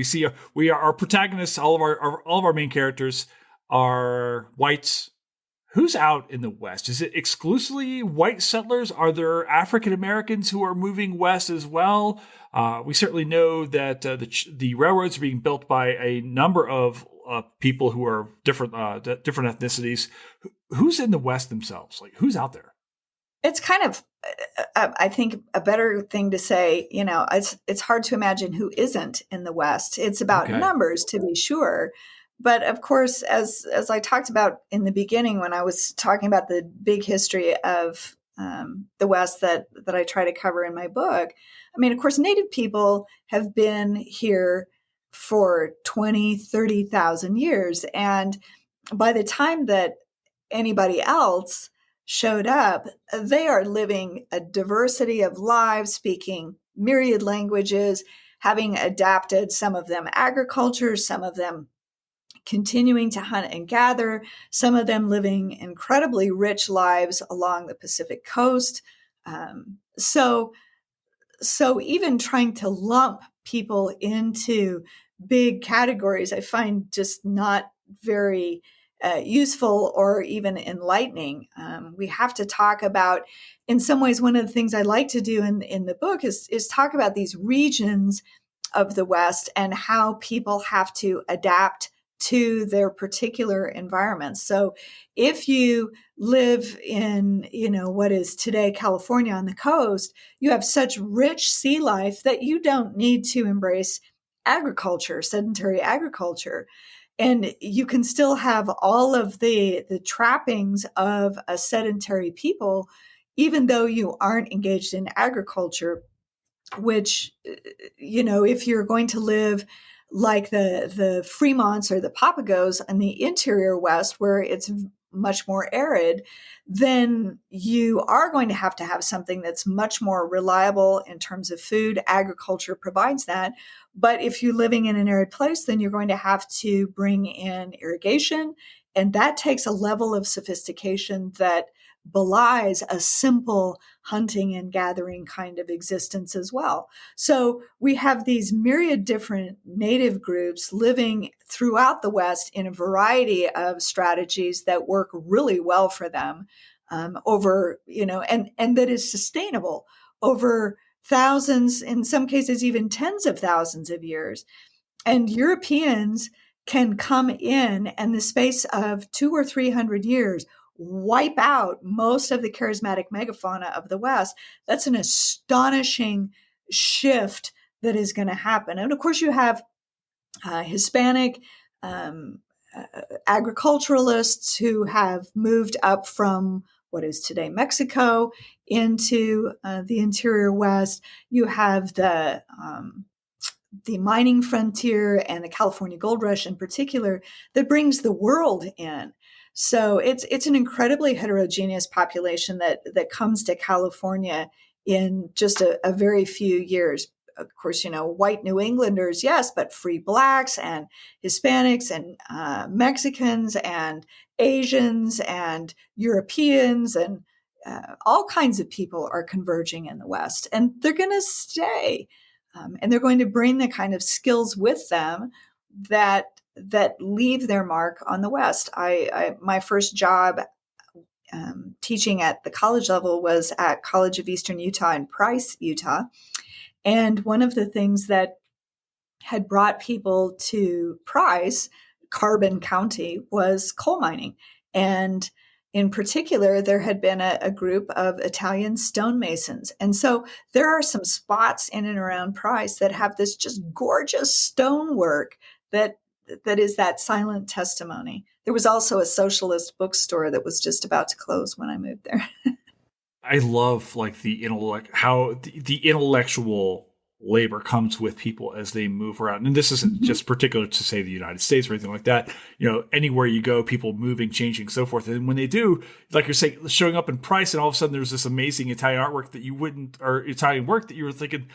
We are our protagonists. All of our main characters are whites. Who's out in the West? Is it exclusively white settlers? Are there African Americans who are moving west as well? We certainly know that the railroads are being built by a number of people who are different ethnicities. Who's in the West themselves? Like, who's out there? It's kind of, I think, a better thing to say. It's hard to imagine who isn't in the West. It's about Okay. numbers, to be sure, but of course, as I talked about in the beginning when I was talking about the big history of the West that I try to cover in my book. I mean, of course, Native people have been here for 20, 30,000 years, and by the time that anybody else showed up, they are living a diversity of lives, speaking myriad languages, having adapted some of them agriculture, some of them continuing to hunt and gather, some of them living incredibly rich lives along the Pacific coast. So even trying to lump people into big categories, I find just not very useful or even enlightening. We have to talk about, in some ways, one of the things I like to do in the book is talk about these regions of the West and how people have to adapt to their particular environments. So if you live in, what is today California on the coast, you have such rich sea life that you don't need to embrace agriculture, sedentary agriculture. And you can still have all of the trappings of a sedentary people, even though you aren't engaged in agriculture, which, if you're going to live like the Fremonts or the Papagos in the interior West, where it's much more arid, then you are going to have something that's much more reliable in terms of food. Agriculture provides that. But if you're living in an arid place, then you're going to have to bring in irrigation. And that takes a level of sophistication that belies a simple hunting and gathering kind of existence as well. So we have these myriad different native groups living throughout the West in a variety of strategies that work really well for them over, and that is sustainable over thousands, in some cases, even tens of thousands of years. And Europeans can come in and the space of 200 or 300 years wipe out most of the charismatic megafauna of the West. That's an astonishing shift that is going to happen. And of course, you have Hispanic um, agriculturalists who have moved up from what is today Mexico into the interior West. You have the mining frontier and the California gold rush in particular that brings the world in. So it's an incredibly heterogeneous population that comes to California in just a very few years. Of course, white New Englanders, yes, but free blacks and Hispanics and Mexicans and Asians and Europeans and all kinds of people are converging in the West, and they're going to stay. And they're going to bring the kind of skills with them that leave their mark on the West. My first job teaching at the college level was at College of Eastern Utah in Price, Utah. And one of the things that had brought people to Price, Carbon County, was coal mining. And in particular, there had been a group of Italian stonemasons. And so there are some spots in and around Price that have this just gorgeous stonework that is that silent testimony. There was also a socialist bookstore that was just about to close when I moved there. I love like how the intellectual labor comes with people as they move around. And this isn't just particular to say the United States or anything like that. Anywhere you go, people moving, changing, so forth. And when they do, like you're saying, showing up in Price, and all of a sudden there's this amazing Italian artwork that you wouldn't, or Italian work that you were thinking,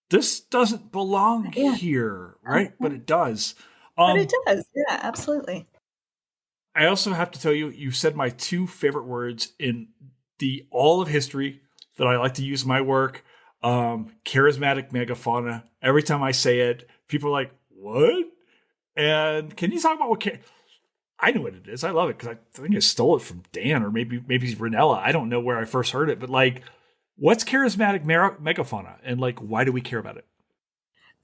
this doesn't belong here, right? But it does. But it does. Yeah, absolutely. I also have to tell you, you said my two favorite words in all of history that I like to use in my work. Charismatic megafauna. Every time I say it, people are like, what? And can you talk about I know what it is. I love it because I think I stole it from Dan or maybe Ranella. I don't know where I first heard it, but like, what's charismatic megafauna and like, why do we care about it?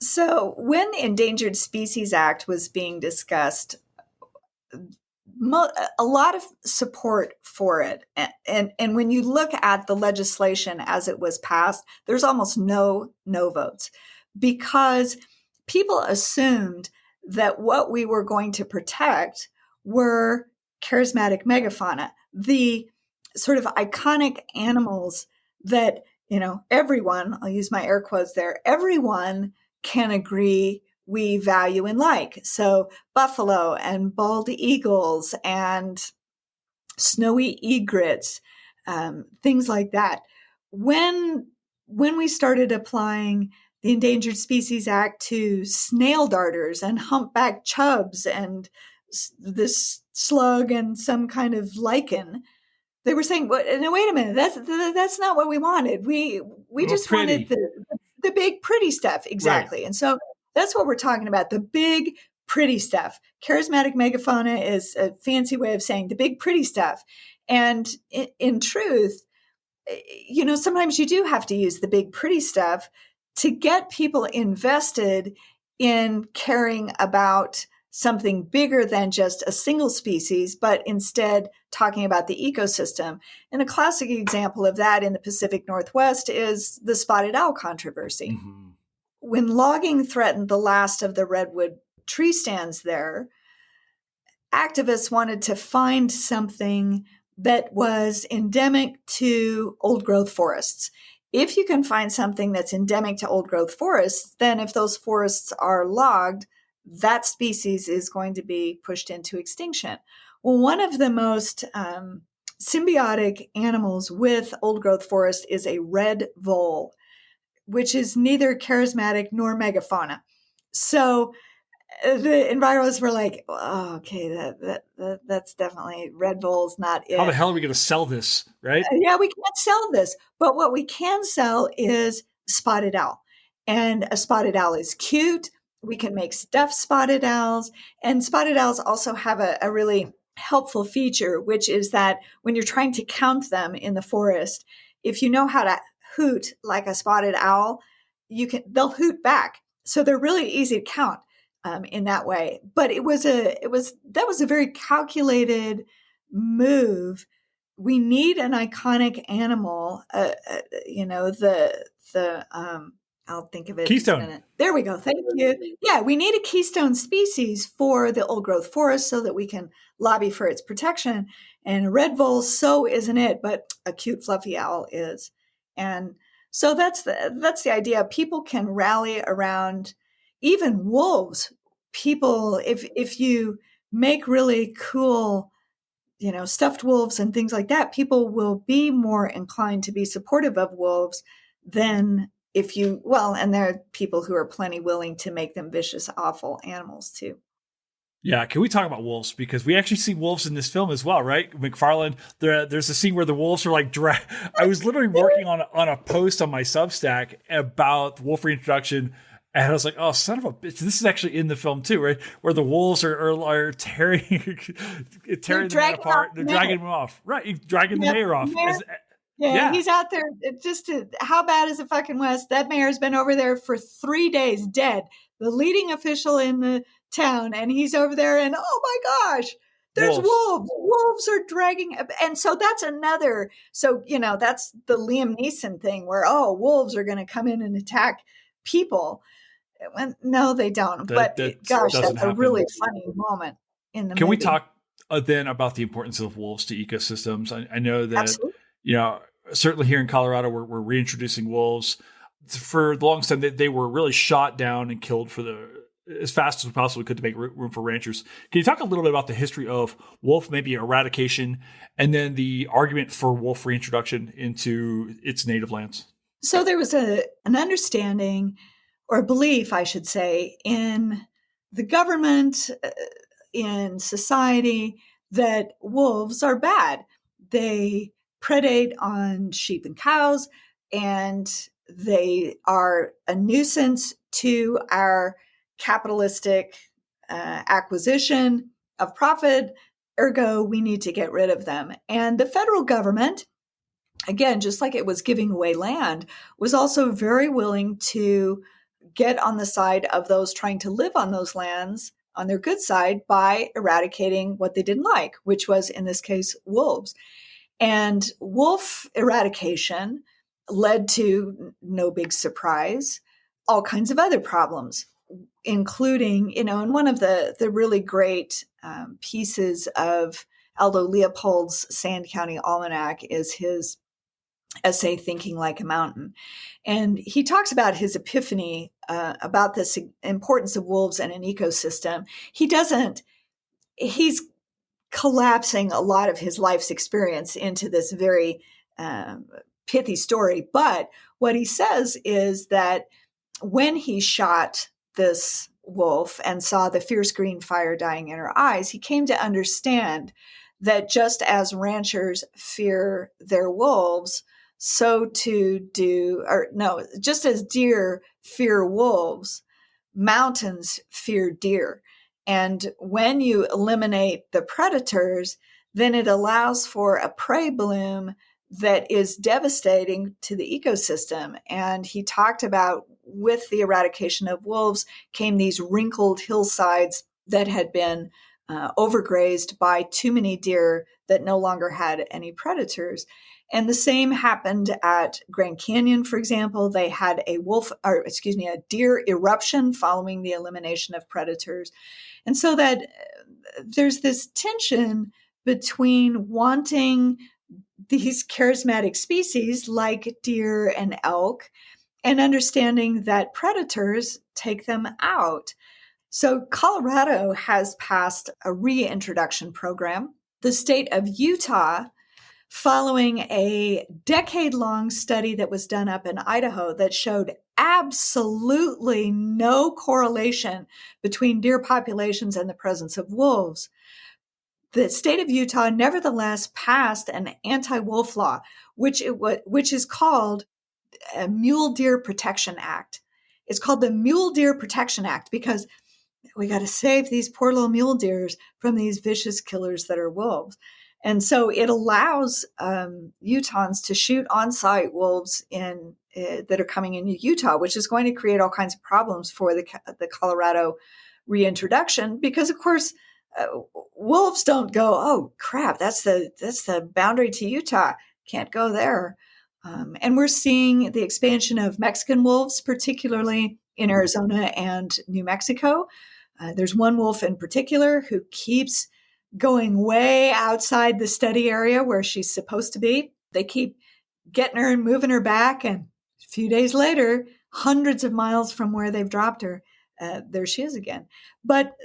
So when the Endangered Species Act was being discussed, a lot of support for it. And when you look at the legislation as it was passed, there's almost no votes, because people assumed that what we were going to protect were charismatic megafauna, the sort of iconic animals that, everyone, I'll use my air quotes there, everyone can agree we value and like. So buffalo and bald eagles and snowy egrets, things like that. When we started applying the Endangered Species Act to snail darters and humpback chubs and this slug and some kind of lichen, they were saying, "Wait a minute, that's not what we wanted. We just wanted the big pretty stuff." Exactly. Right. And so that's what we're talking about, the big pretty stuff. Charismatic megafauna is a fancy way of saying the big pretty stuff. And in truth, sometimes you do have to use the big pretty stuff to get people invested in caring about something bigger than just a single species, but instead talking about the ecosystem. And a classic example of that in the Pacific Northwest is the spotted owl controversy. Mm-hmm. When logging threatened the last of the redwood tree stands there, activists wanted to find something that was endemic to old growth forests. If you can find something that's endemic to old growth forests, then if those forests are logged, that species is going to be pushed into extinction. Well, one of the most symbiotic animals with old growth forest is a red vole, which is neither charismatic nor megafauna. So the environmentalists were like, "Oh, okay, that's definitely red vole's not it. How the hell are we going to sell this, right?" Yeah, we can't sell this. But what we can sell is spotted owl. And a spotted owl is cute. We can make stuffed spotted owls. And spotted owls also have a really helpful feature, which is that when you're trying to count them in the forest, if you know how to hoot like a spotted owl, they'll hoot back. So they're really easy to count in that way. But that was a very calculated move. We need an iconic animal, I'll think of it. Keystone. In a minute. There we go. Thank you. Yeah, we need a keystone species for the old growth forest so that we can lobby for its protection. And a red vole, so isn't it, but a cute fluffy owl is. And so that's the idea. People can rally around even wolves. People, if you make really cool, stuffed wolves and things like that, people will be more inclined to be supportive of wolves than and there are people who are plenty willing to make them vicious, awful animals too. Yeah, can we talk about wolves? Because we actually see wolves in this film as well, right? MacFarlane, there's a scene where the wolves are like I was literally working on a post on my Substack about the wolf reintroduction, and I was like, oh, son of a bitch, this is actually in the film too, right? Where the wolves are tearing the man apart. They're dragging him off. Right, dragging the mayor off. Yeah, he's out there how bad is the fucking West? That mayor's been over there for 3 days dead, the leading official in the town, and he's over there and oh my gosh, there's wolves. Wolves are dragging. And so that's another, that's the Liam Neeson thing where, wolves are going to come in and attack people. No, they don't. But gosh, that's a really funny moment in the movie. Can we talk then about the importance of wolves to ecosystems? I know that, absolutely. Certainly here in Colorado, we're reintroducing wolves. For the longest time, they were really shot down and killed as fast as we possibly could to make room for ranchers. Can you talk a little bit about the history of wolf, maybe eradication, and then the argument for wolf reintroduction into its native lands? So there was an understanding, or belief, I should say, in the government, in society, that wolves are bad. They predate on sheep and cows, and they are a nuisance to our capitalistic acquisition of profit. Ergo, we need to get rid of them. And the federal government, again, just like it was giving away land, was also very willing to get on the side of those trying to live on those lands on their good side by eradicating what they didn't like, which was, in this case, wolves. And wolf eradication led to, no big surprise, all kinds of other problems, including, and one of the really great pieces of Aldo Leopold's Sand County Almanac is his essay, Thinking Like a Mountain. And he talks about his epiphany about this importance of wolves in an ecosystem. He's collapsing a lot of his life's experience into this very pithy story. But what he says is that when he shot this wolf and saw the fierce green fire dying in her eyes, he came to understand that just as ranchers fear their wolves, just as deer fear wolves, mountains fear deer. And when you eliminate the predators, then it allows for a prey bloom that is devastating to the ecosystem. And he talked about, with the eradication of wolves came these wrinkled hillsides that had been overgrazed by too many deer that no longer had any predators. And the same happened at Grand Canyon, for example. They had a deer eruption following the elimination of predators. And so that there's this tension between wanting these charismatic species like deer and elk and understanding that predators take them out. So Colorado has passed a reintroduction program. The state of Utah, following a decade-long study that was done up in Idaho that showed absolutely no correlation between deer populations and the presence of wolves, the state of Utah nevertheless passed an anti-wolf law, which is called a Mule Deer Protection Act. It's called the Mule Deer Protection Act because we got to save these poor little mule deers from these vicious killers that are wolves. And so it allows Utahns to shoot on-site wolves that are coming into Utah, which is going to create all kinds of problems for the Colorado reintroduction, because of course wolves don't go, oh crap, that's the boundary to Utah, can't go there. And we're seeing the expansion of Mexican wolves, particularly in Arizona and New Mexico. There's one wolf in particular who keeps going way outside the study area where she's supposed to be. They keep getting her and moving her back. And a few days later, hundreds of miles from where they've dropped her, there she is again. But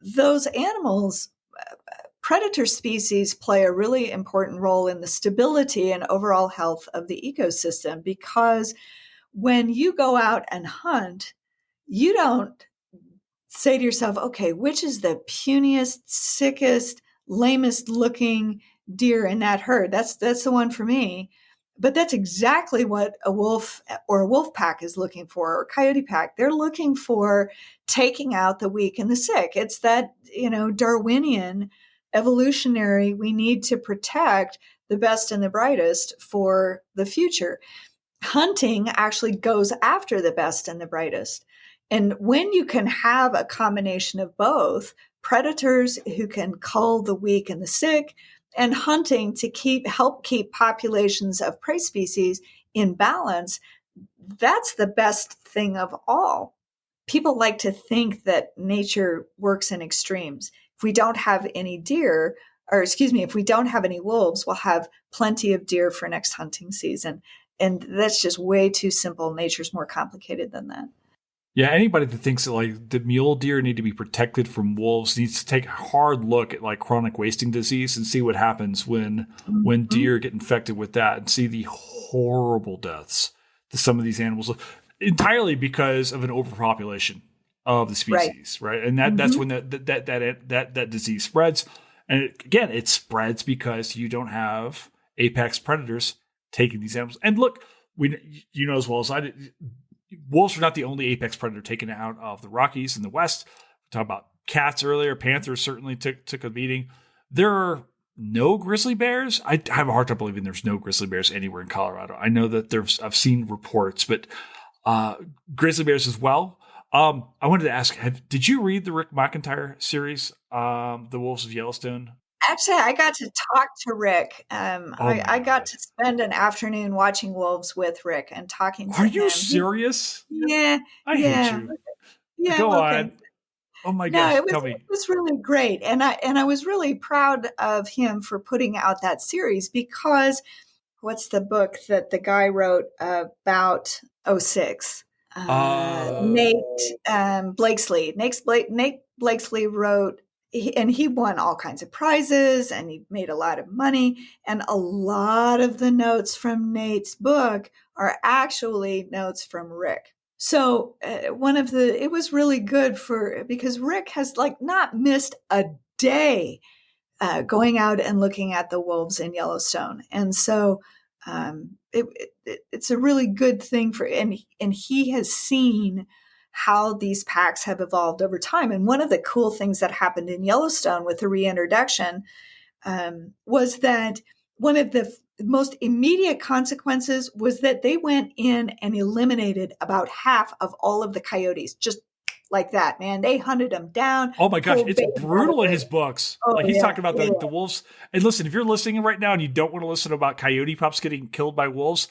those animals, predator species, play a really important role in the stability and overall health of the ecosystem, because when you go out and hunt, you don't say to yourself, okay, which is the puniest, sickest, lamest looking deer in that herd? That's the one for me. But that's exactly what a wolf or a wolf pack is looking for, or a coyote pack. They're looking for taking out the weak and the sick. It's that, Darwinian evolutionary, we need to protect the best and the brightest for the future. Hunting actually goes after the best and the brightest. And when you can have a combination of both, predators who can cull the weak and the sick, and hunting to help keep populations of prey species in balance, that's the best thing of all. People like to think that nature works in extremes. If we don't have any if we don't have any wolves, we'll have plenty of deer for next hunting season. And that's just way too simple. Nature's more complicated than that. Yeah, anybody that thinks that the mule deer need to be protected from wolves needs to take a hard look at chronic wasting disease and see what happens when deer get infected with that, and see the horrible deaths that some of these animals, entirely because of an overpopulation of the species, right? And that's when that disease spreads. And it spreads because you don't have apex predators taking these animals. And look, as well as I did, wolves are not the only apex predator taken out of the Rockies in the West. We talked about cats earlier. Panthers certainly took a beating. There are no grizzly bears. I have a hard time believing there's no grizzly bears anywhere in Colorado. I know that I've seen reports, but grizzly bears as well. I wanted to ask, did you read the Rick McIntyre series, The Wolves of Yellowstone? Actually, I got to talk to Rick. Oh my I got God. to spend an afternoon watching wolves with Rick and talking Are to you him. serious? Yeah, I hate yeah, you. yeah. Go Well, on. thanks. Oh my No, gosh. it Tell me. was really great, and I was really proud of him for putting out that series because what's the book that the guy wrote about '06? Uh, Nate Blakesley. Nate Blakesley wrote, and he won all kinds of prizes, and he made a lot of money. And a lot of the notes from Nate's book are actually notes from Rick. So it was really good because Rick has like not missed a day going out and looking at the wolves in Yellowstone. And so it's a really good thing and he has seen how these packs have evolved over time. And one of the cool things that happened in Yellowstone with the reintroduction was that one of the most immediate consequences was that they went in and eliminated about half of all of the coyotes, just like that, man. They hunted them down, oh my gosh. pulled It's bait out of brutal in it. his books. Oh Like he's yeah, talking about yeah, the wolves. And listen, if you're listening right now and you don't want to listen about coyote pups getting killed by wolves,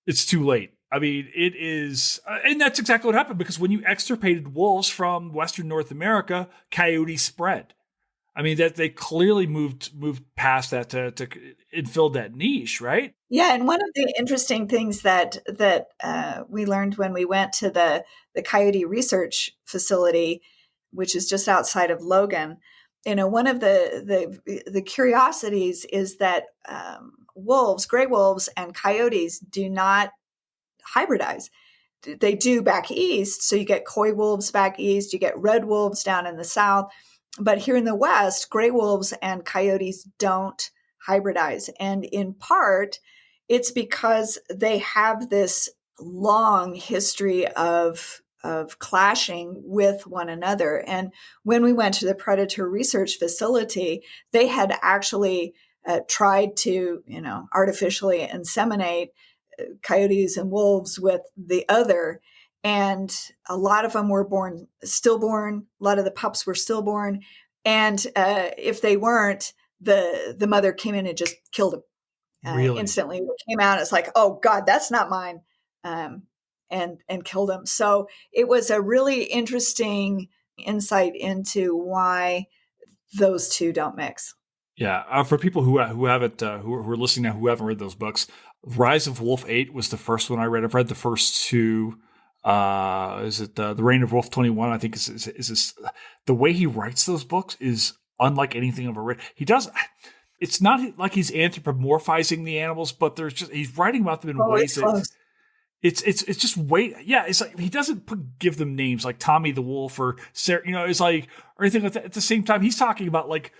it's too late. I mean, it is, and that's exactly what happened because when you extirpated wolves from Western North America, coyotes spread. I mean, that they clearly moved past that to it filled that niche, right? yeah. And one of the interesting things that we learned when we went to the coyote research facility, which is just outside of Logan, one of the curiosities is that gray wolves, and coyotes do not hybridize. They do back east, so you get coy wolves back east, you get red wolves down in the south, but here in the west, gray wolves and coyotes don't hybridize, and in part it's because they have this long history of clashing with one another. And when we went to the predator research facility, they had actually tried to artificially inseminate coyotes and wolves with the other. And a lot of them were stillborn. A lot of the pups were stillborn. And if they weren't, the mother came in and just killed them Really? instantly. It came out, it's like, oh God, that's not mine, and killed them. So it was a really interesting insight into why those two don't mix. Yeah. For people who haven't who are listening now who haven't read those books, Rise of Wolf 8 was the first one I read. I've read the first two. Is it The Reign of Wolf 21? I think is this, the way he writes those books is unlike anything I've ever read. He does. It's not like he's anthropomorphizing the animals, but he's writing about them in Oh, ways it's that close. it's just way, yeah. It's like he doesn't give them names like Tommy the Wolf or Sarah, it's like or anything like that. At the same time, he's talking about like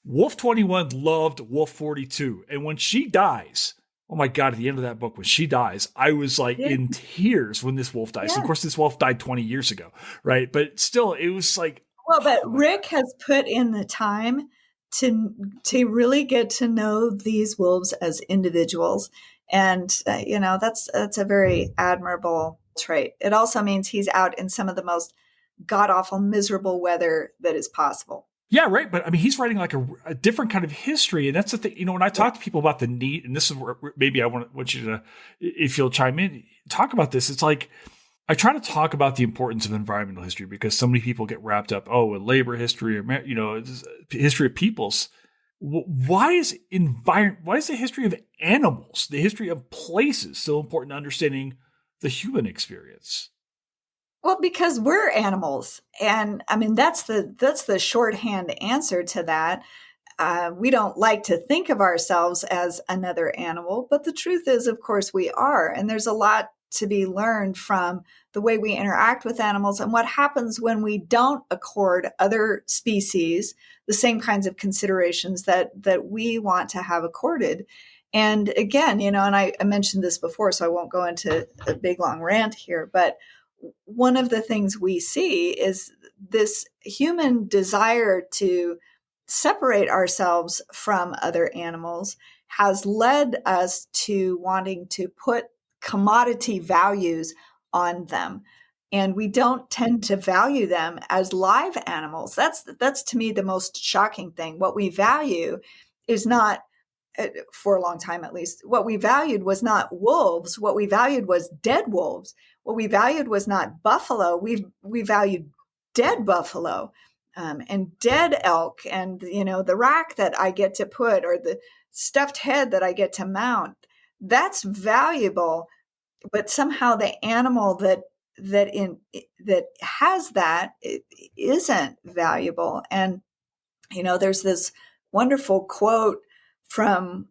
Wolf 21 loved Wolf 42, and when she dies, oh my God! At the end of that book, when she dies, I was like Yeah, in tears when this wolf dies. yeah. Of course, this wolf died 20 years ago, right? But still, it was like, Well, but oh my God. Rick has put in the time to really get to know these wolves as individuals, and that's a very admirable trait. It also means he's out in some of the most god awful, miserable weather that is possible. Yeah, right. But I mean, he's writing like a different kind of history, and that's the thing. When I Yeah. talk to people about the need, and this is where maybe I want you to, if you'll chime in, talk about this. It's like I try to talk about the importance of environmental history because so many people get wrapped up, in labor history or history of peoples. Why is the history of animals, the history of places, so important to understanding the human experience? Well, because we're animals, and I mean that's the shorthand answer to that. We don't like to think of ourselves as another animal, but the truth is, of course, we are. And there's a lot to be learned from the way we interact with animals and what happens when we don't accord other species the same kinds of considerations that we want to have accorded. And again, and I mentioned this before, so I won't go into a big long rant here, but one of the things we see is this human desire to separate ourselves from other animals has led us to wanting to put commodity values on them. And we don't tend to value them as live animals. That's to me the most shocking thing. What we value is not, for a long time at least, what we valued was not wolves. What we valued was dead wolves. What we valued was not buffalo. We valued dead buffalo, and dead elk, and the rack that I get to put, or the stuffed head that I get to mount. That's valuable, but somehow the animal that has that isn't valuable. And there's this wonderful quote from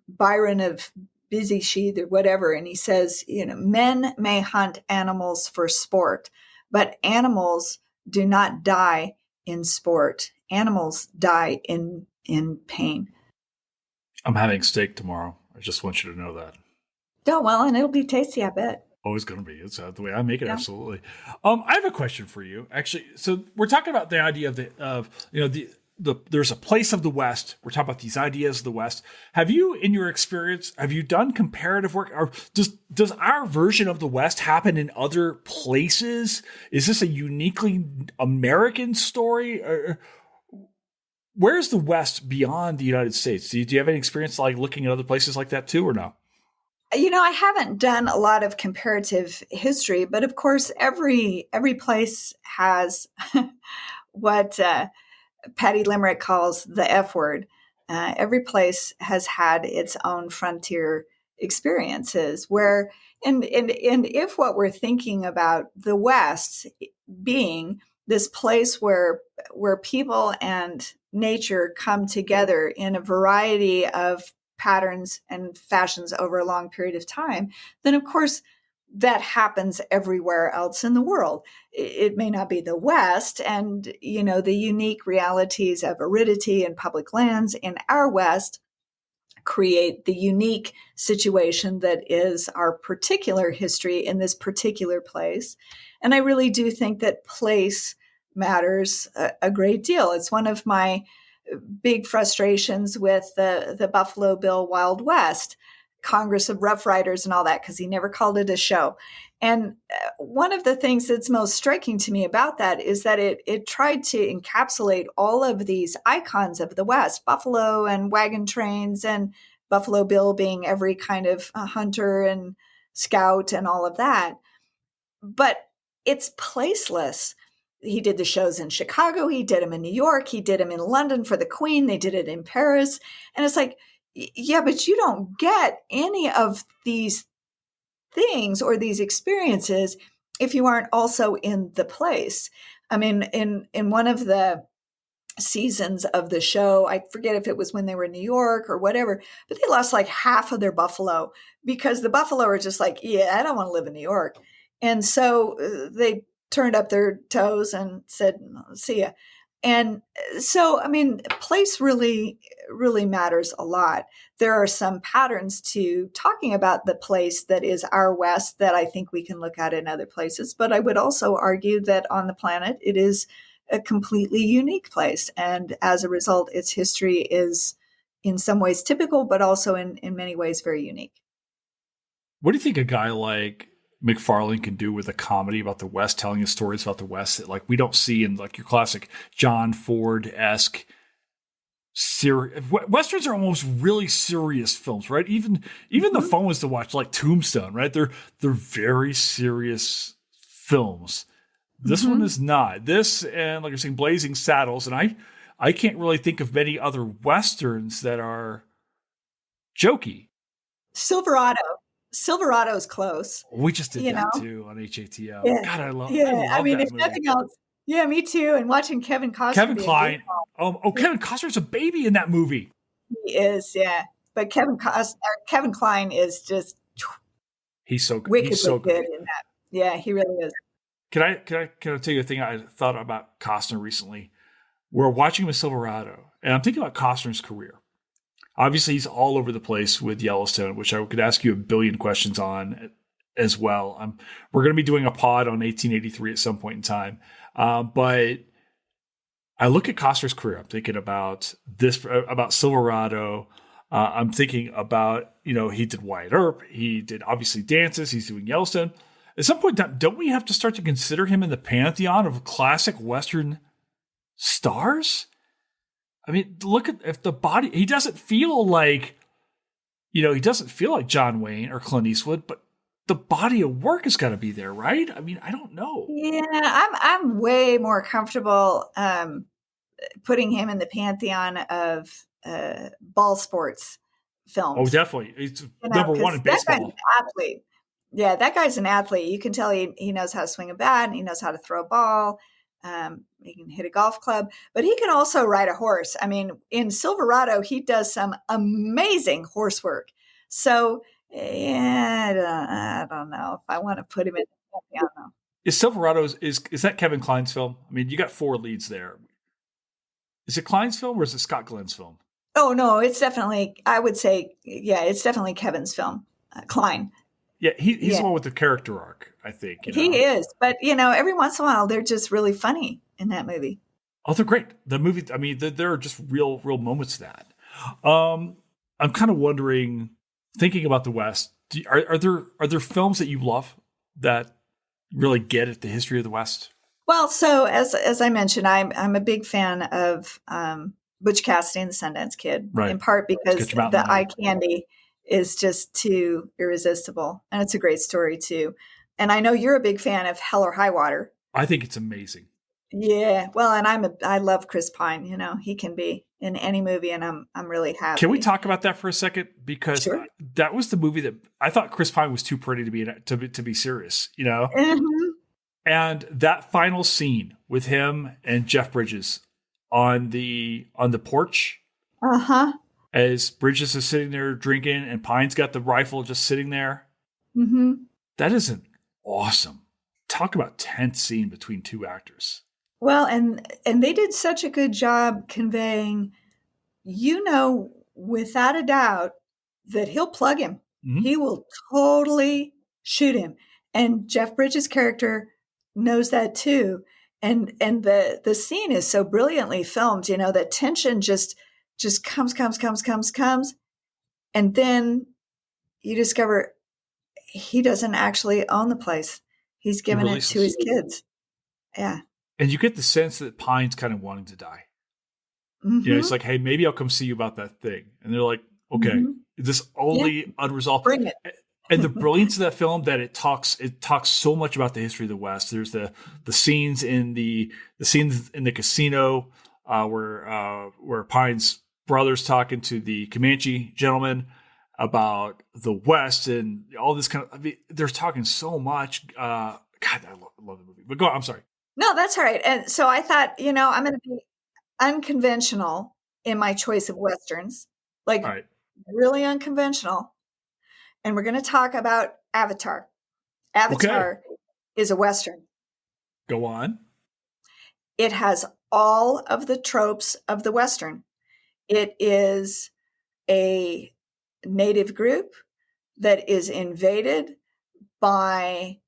Byron of Busy Sheath or whatever, and he says, men may hunt animals for sport, but animals do not die in sport. Animals die in pain. I'm having steak tomorrow. I just want you to know that. Oh, well, and it'll be tasty, I bet. Always going to be. It's the way I make it. Yeah. Absolutely. I have a question for you, actually. So we're talking about the idea there's a place of the West. We're talking about these ideas of the West. Have you, in your experience, done comparative work? Or does our version of the West happen in other places? Is this a uniquely American story? Or where's the West beyond the United States? Do you have any experience like looking at other places like that too, or no? I haven't done a lot of comparative history, but of course, every place has what Patty Limerick calls the F word. Every place has had its own frontier experiences where, and if what we're thinking about the West being this place where people and nature come together in a variety of patterns and fashions over a long period of time, then of course that happens everywhere else in the world. It may not be the West, and the unique realities of aridity and public lands in our West create the unique situation that is our particular history in this particular place. And I really do think that place matters a great deal. It's one of my big frustrations with the Buffalo Bill Wild West, Congress of Rough Riders and all that, because he never called it a show. And one of the things that's most striking to me about that is that it tried to encapsulate all of these icons of the West, buffalo and wagon trains, and Buffalo Bill being every kind of hunter and scout and all of that. But it's placeless. He did the shows in Chicago. He did them in New York. He did them in London for the Queen. They did it in Paris. And it's like, yeah, but you don't get any of these things or these experiences if you aren't also in the place. I mean, in one of the seasons of the show, I forget if it was when they were in New York or whatever, but they lost like half of their buffalo because the buffalo are just like, yeah, I don't want to live in New York. And so they turned up their toes and said, see ya. And so, I mean, place really, really matters a lot. There are some patterns to talking about the place that is our West that I think we can look at in other places. But I would also argue that on the planet, it is a completely unique place. And as a result, its history is in some ways typical, but also in many ways very unique. What do you think a guy like MacFarlane can do with a comedy about the West, telling us stories about the West that like we don't see in like your classic John Ford-esque Westerns are almost really serious films, right? Even the fun ones to watch, like Tombstone, right? They're very serious films. This one is not. This, and like you're saying, Blazing Saddles, and I can't really think of many other Westerns that are jokey. Silverado's close. We just did that too on HATO. Yeah. God, I love I mean, that if movie. nothing else, yeah, me too. And watching Kevin Costner. Kevin Kline. Kevin Costner's a baby in that movie. He is, yeah. But Kevin Kline is just he's so good. Wickedly He's so good in that. Yeah, he really is. Can I tell you a thing I thought about Costner recently? We're watching him with Silverado, and I'm thinking about Costner's career. Obviously, he's all over the place with Yellowstone, which I could ask you a billion questions on as well. We're going to be doing a pod on 1883 at some point in time. But I look at Costner's career. I'm thinking about about Silverado. I'm thinking about, he did Wyatt Earp. He did obviously Dances. He's doing Yellowstone. At some point, don't we have to start to consider him in the pantheon of classic Western stars? I mean, look at if the body. He doesn't feel like, he doesn't feel like John Wayne or Clint Eastwood, but the body of work has got to be there, right? I mean, I don't know. Yeah, I'm way more comfortable putting him in the pantheon of ball sports films. Oh, definitely. It's number one in baseball. That guy's an athlete. Yeah, that guy's an athlete. You can tell he knows how to swing a bat and he knows how to throw a ball. He can hit a golf club, but he can also ride a horse. I mean, in Silverado, he does some amazing horse work. So, yeah, I don't know if I want to put him in. I don't know. Is Silverado, is that Kevin Kline's film? I mean, you got 4 leads there. Is it Kline's film or is it Scott Glenn's film? Oh, no, it's definitely, I would say, it's definitely Kevin's film, Kline. Yeah, he's the one with the character arc, I think. He is. But, every once in a while, they're just really funny in that movie. Oh, they're great. The movie, I mean, there are just real moments of that. I'm kind of wondering, thinking about the West, are there films that you love that really get at the history of the West? Well, so as I mentioned, I'm a big fan of Butch Cassidy and the Sundance Kid, right, in part because the eye candy is just too irresistible. And it's a great story, too. And I know you're a big fan of Hell or High Water. I think it's amazing. Yeah. Well, and I love Chris Pine. He can be in any movie, and I'm really happy. Can we talk about that for a second? Because sure. That was the movie that I thought Chris Pine was too pretty to be serious, Mm-hmm. And that final scene with him and Jeff Bridges on the porch. Uh-huh. As Bridges is sitting there drinking and Pine's got the rifle just sitting there. Mm-hmm. That is an awesome. Talk about tense scene between 2 actors. Well, and they did such a good job conveying, without a doubt, that he'll plug him. Mm-hmm. He will totally shoot him. And Jeff Bridges' character knows that too. And the scene is so brilliantly filmed, that tension just comes. And then you discover he doesn't actually own the place. He's given it to his kids. Yeah. And you get the sense that Pine's kind of wanting to die. Mm-hmm. It's like, hey, maybe I'll come see you about that thing. And they're like, okay, mm-hmm. This only unresolved. Bring it. And the brilliance of that film that it talks so much about the history of the West. There's the scenes in the casino where Pine's brother's talking to the Comanche gentleman about the West and all this kind of. I mean, they're talking so much. God, I love the movie. But go on. I'm sorry. No, that's all right. And so I thought, I'm going to be unconventional in my choice of Westerns, like right. Really unconventional. And we're going to talk about Avatar. Avatar is a Western. Go on. It has all of the tropes of the Western. It is a native group that is invaded by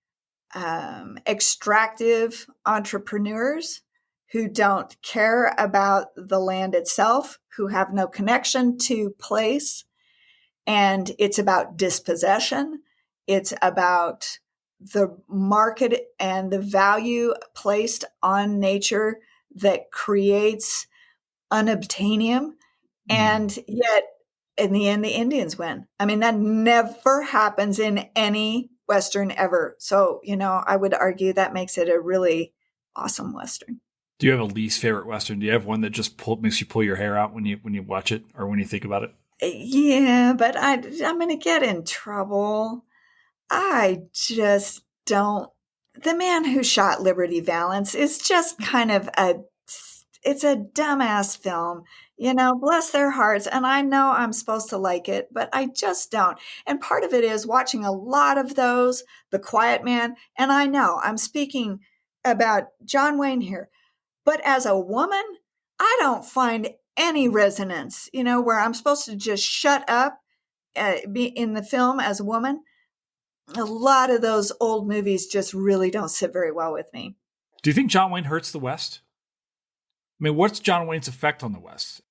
extractive entrepreneurs who don't care about the land itself, who have no connection to place. And it's about dispossession. It's about the market and the value placed on nature that creates unobtainium. And yet, in the end, the Indians win. I mean, that never happens in any Western ever. So, I would argue that makes it a really awesome Western. Do you have a least favorite Western? Do you have one that just makes you pull your hair out when you watch it or when you think about it? Yeah, but I'm going to get in trouble. I just don't. The Man Who Shot Liberty Valance is just kind of it's a dumbass film. Bless their hearts. And I know I'm supposed to like it, but I just don't. And part of it is watching a lot of those, The Quiet Man. And I know I'm speaking about John Wayne here, but as a woman, I don't find any resonance, where I'm supposed to just shut up, be in the film as a woman. A lot of those old movies just really don't sit very well with me. Do you think John Wayne hurts the West? I mean, what's John Wayne's effect on the West?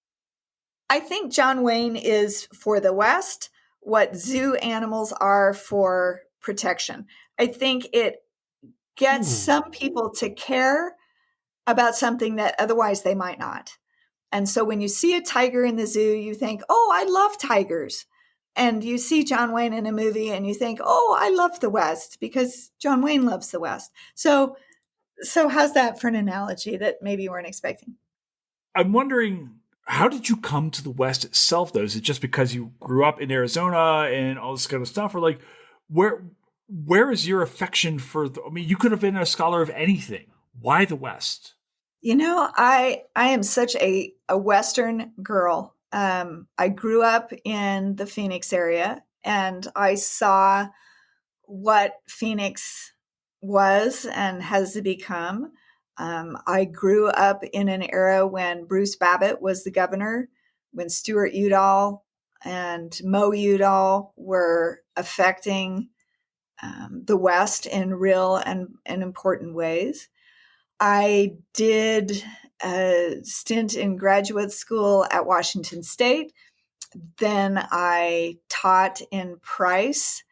I think John Wayne is for the West what zoo animals are for protection. I think it gets Ooh. some people to care about something that otherwise they might not. And so when you see a tiger in the zoo, you think, oh, I love tigers. And you see John Wayne in a movie and you think, oh, I love the West because John Wayne loves the West. So how's that for an analogy that maybe you weren't expecting? I'm wondering, how did you come to the West itself, though? Is it just because you grew up in Arizona and all this kind of stuff? Or like, where is your affection for I mean, you could have been a scholar of anything. Why the West? I am such a Western girl. I grew up in the Phoenix area and I saw what Phoenix was and has become. I grew up in an era when Bruce Babbitt was the governor, when Stuart Udall and Mo Udall were affecting the West in real and important ways. I did a stint in graduate school at Washington State. Then I taught in Price.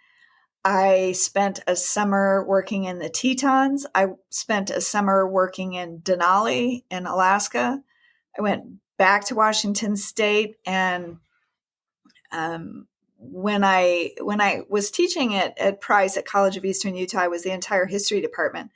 I spent a summer working in the Tetons. I spent a summer working in Denali in Alaska. I went back to Washington State, and when I was teaching at Price at College of Eastern Utah, I was the entire history department.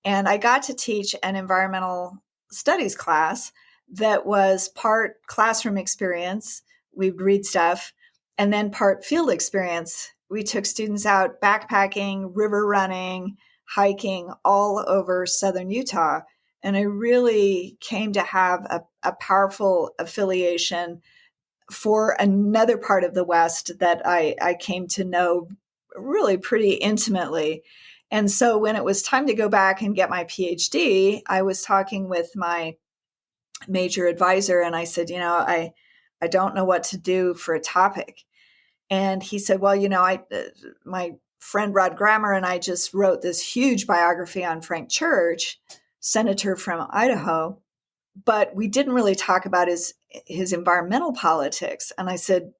And I got to teach an environmental studies class that was part classroom experience. We'd read stuff, and then part field experience. We took students out backpacking, river running, hiking all over southern Utah. And I really came to have a powerful affiliation for another part of the West that I came to know really pretty intimately. And so when it was time to go back and get my PhD, I was talking with my major advisor and I said, I don't know what to do for a topic. And he said, well, my friend Rod Grammer and I just wrote this huge biography on Frank Church, senator from Idaho, but we didn't really talk about his environmental politics. And I said,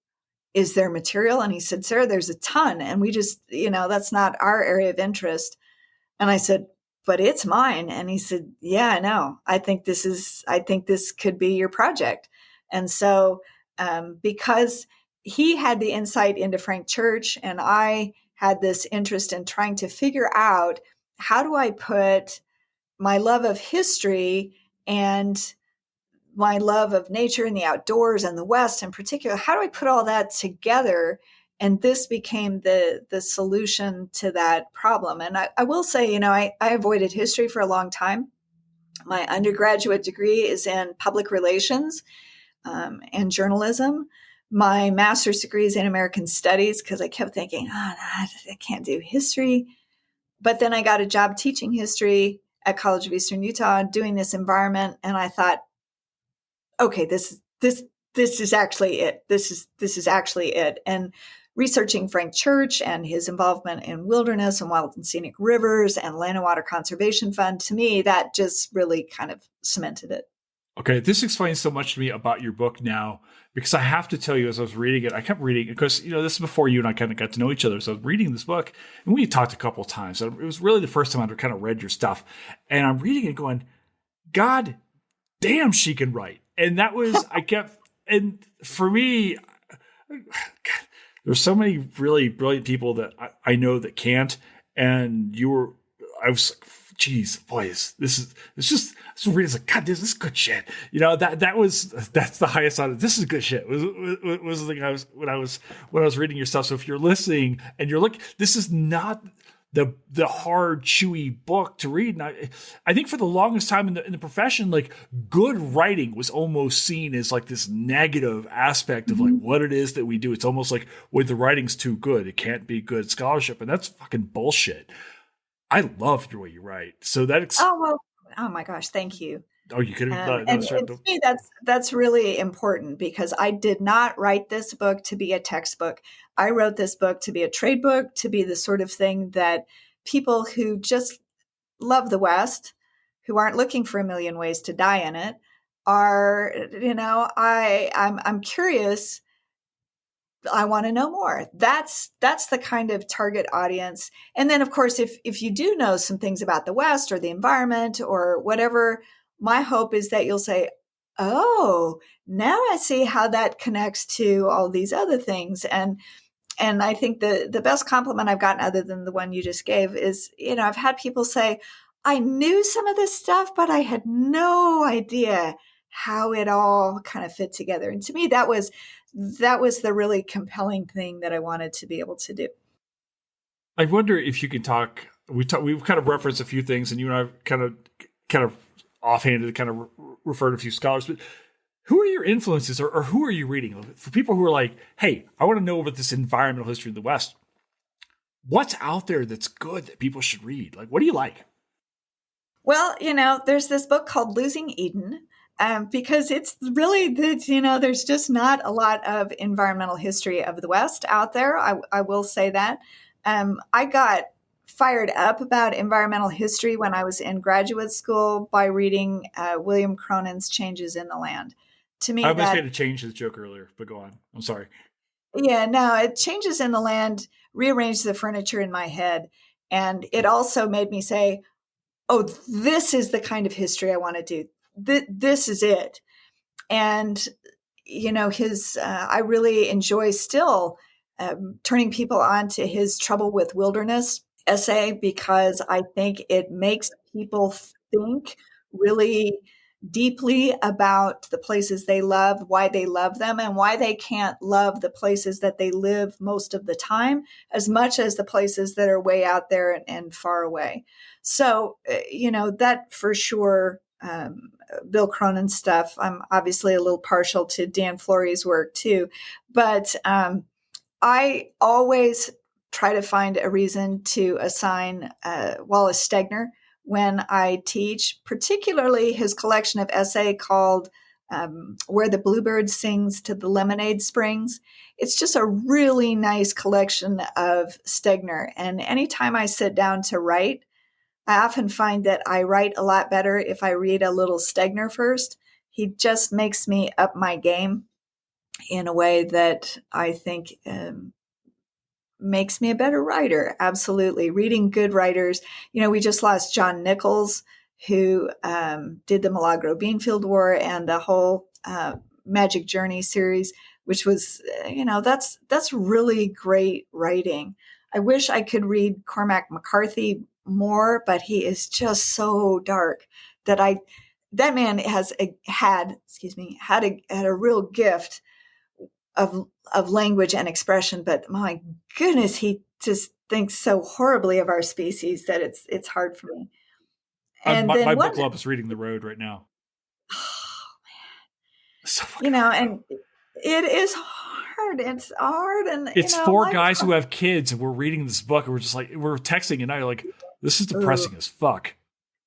is there material? And he said, Sarah, there's a ton. And we just, that's not our area of interest. And I said, but it's mine. And he said, yeah, I know. I think this could be your project. And so, because he had the insight into Frank Church and I had this interest in trying to figure out how do I put my love of history and my love of nature and the outdoors and the West in particular, how do I put all that together? And this became the solution to that problem. And I will say, I avoided history for a long time. My undergraduate degree is in public relations and journalism. My master's degree is in American studies because I kept thinking, I can't do history. But then I got a job teaching history at College of Eastern Utah, doing this environment, and I thought, okay, this is actually it. This is actually it. And researching Frank Church and his involvement in wilderness and wild and scenic rivers and Land and Water Conservation Fund, to me, that just really kind of cemented it. Okay, this explains so much to me about your book now, because I have to tell you, as I was reading it, I kept reading it because, this is before you and I kind of got to know each other. So I was reading this book and we talked a couple of times. So it was really the first time I'd kind of read your stuff. And I'm reading it going, God damn, she can write. And that was, and for me, God, there's so many really brilliant people that I know that can't. And I was like, geez, boys, this is like, God, this is good shit. That's the highest on it. This is good shit. Was the thing when I was reading your stuff. So if you're listening and you're looking, this is not the hard, chewy book to read. And I think for the longest time in the profession, like, good writing was almost seen as like this negative aspect of like what it is that we do. It's almost like, well, the writing's too good, it can't be good scholarship, and that's fucking bullshit. I love the way you write. So Oh my gosh, thank you. Oh, you could have. And to me, that's really important because I did not write this book to be a textbook. I wrote this book to be a trade book, to be the sort of thing that people who just love the West, who aren't looking for a million ways to die in it, are. I'm curious I want to know more. That's the kind of target audience. And then, of course, if you do know some things about the West or the environment or whatever, my hope is that you'll say, "Oh, now I see how that connects to all these other things." And I think the best compliment I've gotten, other than the one you just gave, is, I've had people say, "I knew some of this stuff, but I had no idea how it all kind of fit together." And to me, that was the really compelling thing that I wanted to be able to do. I wonder if you can talk. We've kind of referenced a few things, and you and I kind of offhanded kind of referred to a few scholars. But who are your influences, or who are you reading for people who are like, "Hey, I want to know about this environmental history of the West. What's out there that's good that people should read? Like, what do you like?" Well, there's this book called Losing Eden. Because it's really that, there's just not a lot of environmental history of the West out there. I will say that. I got fired up about environmental history when I was in graduate school by reading William Cronin's Changes in the Land. To me, I almost made a change to the joke earlier, but go on. I'm sorry. Yeah, no, it Changes in the Land rearranged the furniture in my head. And it also made me say, oh, this is the kind of history I want to do. This is it. And, I really enjoy still turning people on to his Trouble with Wilderness essay, because I think it makes people think really deeply about the places they love, why they love them, and why they can't love the places that they live most of the time as much as the places that are way out there and far away. So, that for sure, Bill Cronin stuff. I'm obviously a little partial to Dan Florey's work too, but I always try to find a reason to assign Wallace Stegner when I teach, particularly his collection of essay called Where the Bluebird Sings to the Lemonade Springs. It's just a really nice collection of Stegner. And anytime I sit down to write, I often find that I write a lot better if I read a little Stegner first. He just makes me up my game in a way that I think makes me a better writer. Absolutely. Reading good writers. We just lost John Nichols, who did the Milagro Beanfield War and the whole Magic Journey series, which was, that's really great writing. I wish I could read Cormac McCarthy more, but he is just so dark that that man had a real gift of language and expression, but my goodness, he just thinks so horribly of our species that it's hard for me. And my book club is reading The Road right now. Oh man, so hard. And it is hard. It's hard, and it's four guys who have kids, and we're reading this book, and we're just like, we're texting, and now you're like, this is depressing as fuck.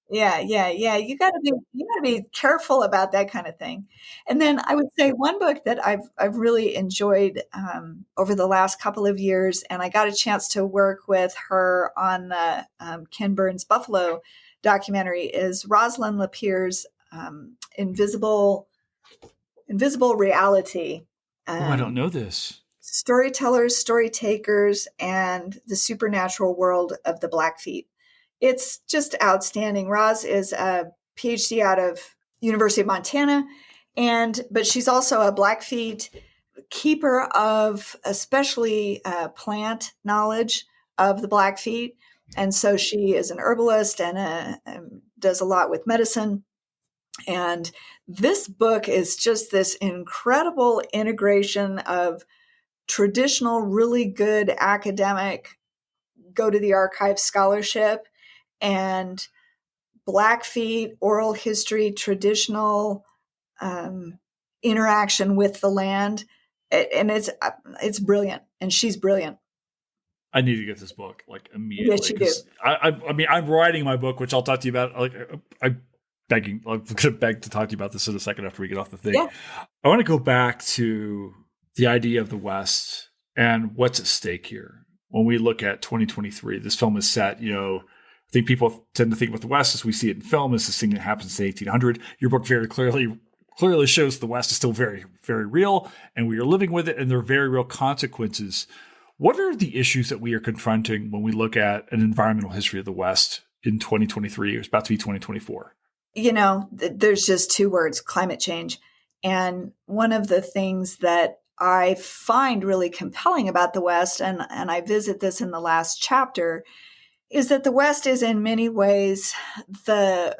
Yeah. You got to be careful about that kind of thing. And then I would say one book that I've really enjoyed over the last couple of years, and I got a chance to work with her on the Ken Burns Buffalo documentary, is Rosalind Lapierre's Invisible Reality. I don't know this. Storytellers, Story Takers, and the Supernatural World of the Blackfeet. It's just outstanding. Roz is a PhD out of University of Montana, but she's also a Blackfeet keeper of especially plant knowledge of the Blackfeet. And so she is an herbalist and does a lot with medicine. And this book is just this incredible integration of traditional, really good academic, go to the archive scholarship and Blackfeet oral history, traditional interaction with the land. And it's brilliant. And she's brilliant. I need to get this book like immediately. Yes, you do. I mean, I'm writing my book, which I'll talk to you about. Like, I'm going to beg to talk to you about this in a second after we get off the thing. Yeah. I want to go back to the idea of the West and what's at stake here. When we look at 2023, this film is set, I think people tend to think about the West as we see it in film as this thing that happens in 1800. Your book very clearly clearly shows the West is still very, very real, and we are living with it, and there are very real consequences. What are the issues that we are confronting when we look at an environmental history of the West in 2023? It's about to be 2024. There's just two words: climate change. And one of the things that I find really compelling about the West, and I visit this in the last chapter, is that the West is in many ways the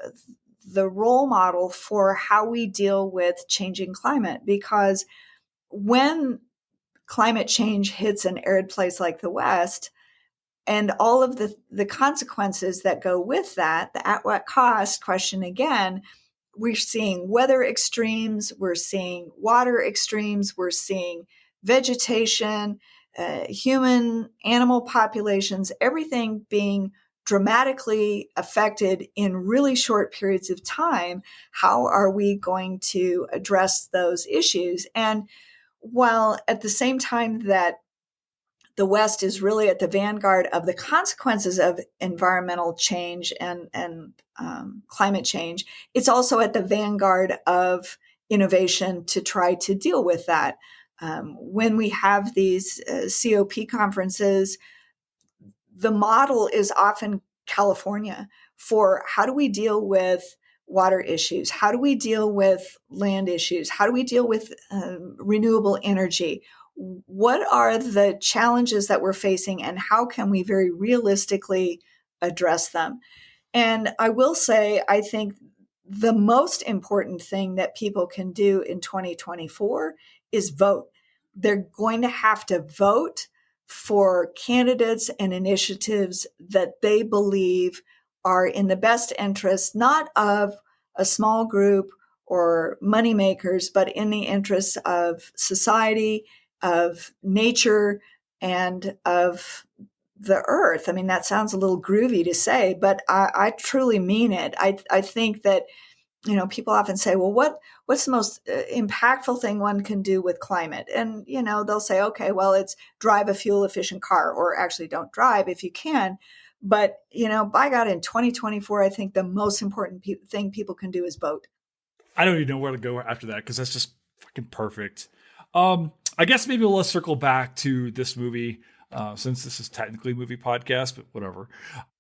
role model for how we deal with changing climate. Because when climate change hits an arid place like the West, and all of the consequences that go with that, the at what cost question again, we're seeing weather extremes, we're seeing water extremes, we're seeing vegetation, human, animal populations, everything being dramatically affected in really short periods of time. How are we going to address those issues? And while at the same time that the West is really at the vanguard of the consequences of environmental change and climate change, it's also at the vanguard of innovation to try to deal with that. When we have these COP conferences, the model is often California for how do we deal with water issues? How do we deal with land issues? How do we deal with renewable energy? What are the challenges that we're facing, and how can we very realistically address them? And I will say, I think the most important thing that people can do in 2024 is vote. They're going to have to vote for candidates and initiatives that they believe are in the best interest, not of a small group or moneymakers, but in the interests of society, of nature, and of the earth. I mean, that sounds a little groovy to say, but I truly mean it. I think that, people often say, well, what's the most impactful thing one can do with climate? And, they'll say, okay, well, it's drive a fuel efficient car, or actually don't drive if you can. But, by God, in 2024, I think the most important thing people can do is vote. I don't even know where to go after that, because that's just fucking perfect. I guess maybe let's circle back to this movie, since this is technically a movie podcast, but whatever.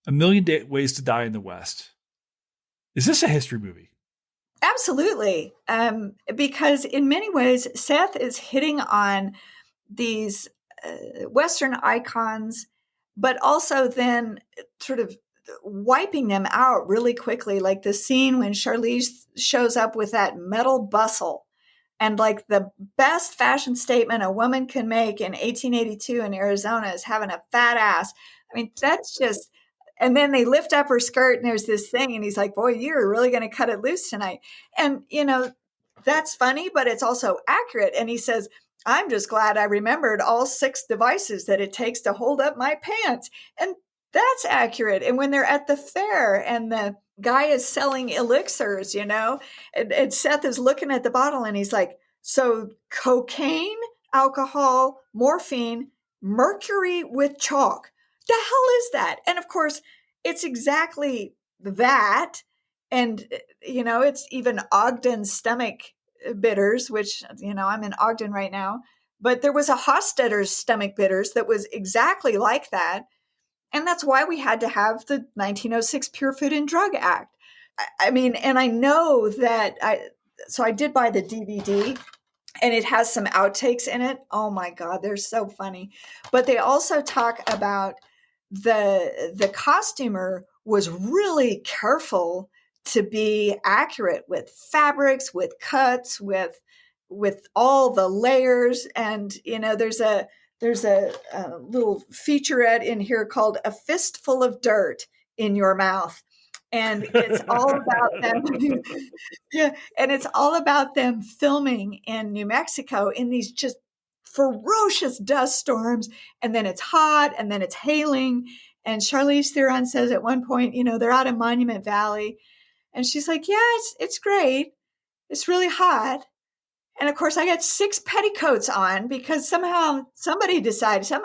A Million Ways to Die in the West. Is this a history movie? Absolutely. Because in many ways, Seth is hitting on these Western icons, but also then sort of wiping them out really quickly. Like the scene when Charlize shows up with that metal bustle, and like the best fashion statement a woman can make in 1882 in Arizona is having a fat ass. I mean, that's just, and then they lift up her skirt and there's this thing, and he's like, boy, you're really going to cut it loose tonight. And, that's funny, but it's also accurate. And he says, I'm just glad I remembered all 6 devices that it takes to hold up my pants. And that's accurate. And when they're at the fair and the guy is selling elixirs, and Seth is looking at the bottle and he's like, so cocaine, alcohol, morphine, mercury with chalk. The hell is that? And of course, it's exactly that. And, it's even Ogden's stomach bitters, which, I'm in Ogden right now. But there was a Hostetter's stomach bitters that was exactly like that. And that's why we had to have the 1906 Pure Food and Drug Act. I mean, and I know that I did buy the DVD, and it has some outtakes in it. Oh my God, they're so funny. But they also talk about the costumer was really careful to be accurate with fabrics, with cuts, with all the layers. And, there's a little featurette in here called A Fistful of Dirt in Your Mouth. And it's all about them. Yeah. And it's all about them filming in New Mexico in these just ferocious dust storms. And then it's hot, and then it's hailing. And Charlize Theron says at one point, they're out in Monument Valley. And she's like, yeah, it's great. It's really hot. And of course, I got 6 petticoats on because somehow some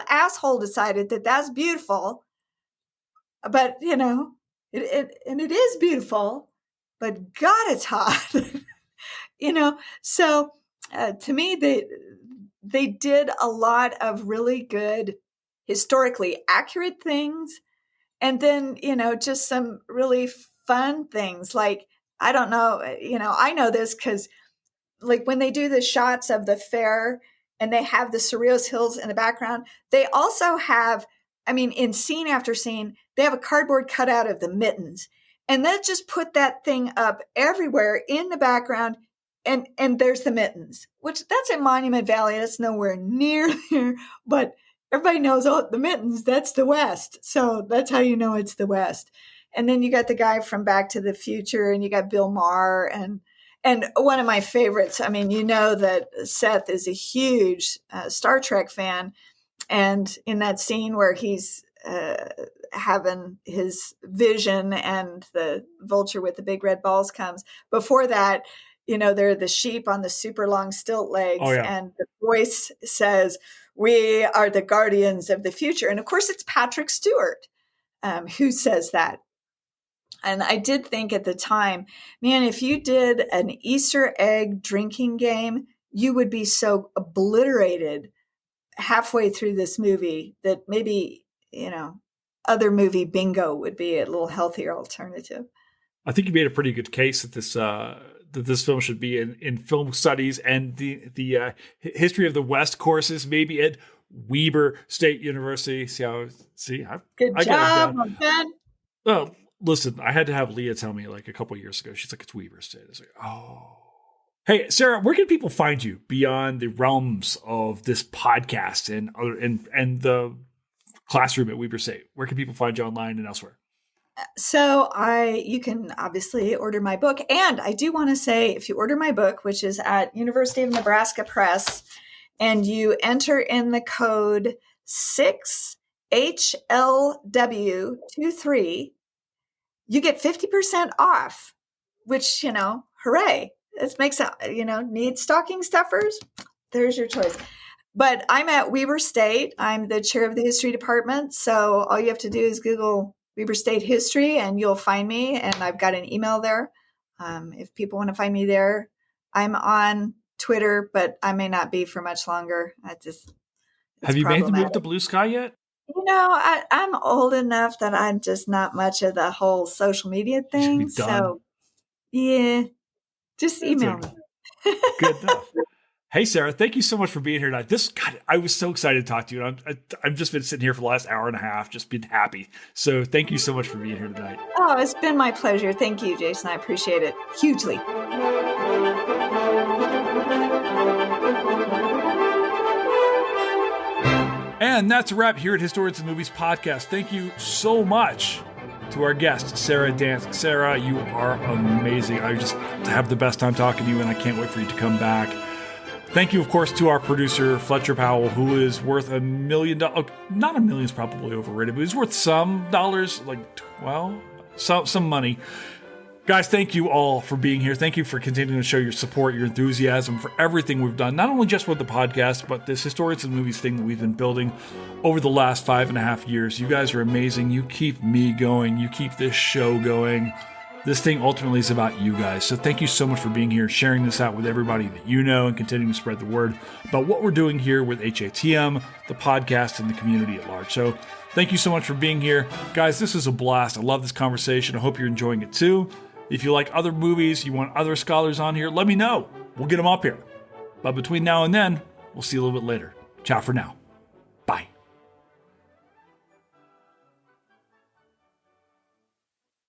asshole decided that that's beautiful. But, it is beautiful, but God, it's hot. So to me, they did a lot of really good, historically accurate things. And then, just some really fun things. Like, I don't know, I know this because like when they do the shots of the fair and they have the Cerritos Hills in the background, they also have, in scene after scene, they have a cardboard cutout of the mittens. And they just put that thing up everywhere in the background. And there's the mittens, which that's in Monument Valley. That's nowhere near there. But everybody knows, the mittens, that's the West. So that's how you know it's the West. And then you got the guy from Back to the Future, and you got Bill Maher, and one of my favorites, that Seth is a huge Star Trek fan. And in that scene where he's having his vision and the vulture with the big red balls comes, before that, they're the sheep on the super long stilt legs. Oh, yeah. And the voice says, "We are the guardians of the future." And of course, it's Patrick Stewart who says that. And I did think at the time, man, if you did an Easter egg drinking game, you would be so obliterated halfway through this movie that maybe, other movie bingo would be a little healthier alternative. I think you made a pretty good case that this film should be in film studies and the history of the West courses, maybe at Weber State University. Good job, Ben. Oh, listen, I had to have Leah tell me like a couple of years ago. She's like, it's Weber State. I was like, oh. Hey, Sarah, where can people find you beyond the realms of this podcast and the classroom at Weber State? Where can people find you online and elsewhere? So you can obviously order my book. And I do want to say, if you order my book, which is at University of Nebraska Press, and you enter in the code 6HLW23, you get 50% off, which, hooray. This makes it, need stocking stuffers? There's your choice. But I'm at Weber State. I'm the chair of the history department. So all you have to do is Google Weber State history and you'll find me. And I've got an email there. If people want to find me there, I'm on Twitter, but I may not be for much longer. Have you made the move to Blue Sky yet? I'm old enough that I'm just not much of the whole social media thing. So yeah, just email me. Good enough. Hey, Sarah, thank you so much for being here tonight. I was so excited to talk to you. I've just been sitting here for the last hour and a half, just been happy. So thank you so much for being here tonight. Oh, it's been my pleasure. Thank you, Jason. I appreciate it hugely. And that's a wrap here at Historians and Movies Podcast. Thank you so much to our guest, Sara Dant. Sarah, you are amazing. I just have the best time talking to you, and I can't wait for you to come back. Thank you, of course, to our producer, Fletcher Powell, who is worth $1 million. Not $1 million is probably overrated, but he's worth some dollars, some money. Guys, thank you all for being here. Thank you for continuing to show your support, your enthusiasm for everything we've done, not only just with the podcast, but this Historians and Movies thing that we've been building over the last 5.5 years. You guys are amazing. You keep me going. You keep this show going. This thing ultimately is about you guys. So thank you so much for being here, sharing this out with everybody that you know, and continuing to spread the word about what we're doing here with HATM, the podcast, and the community at large. So thank you so much for being here. Guys, this is a blast. I love this conversation. I hope you're enjoying it too. If you like other movies, you want other scholars on here, let me know. We'll get them up here. But between now and then, we'll see you a little bit later. Ciao for now.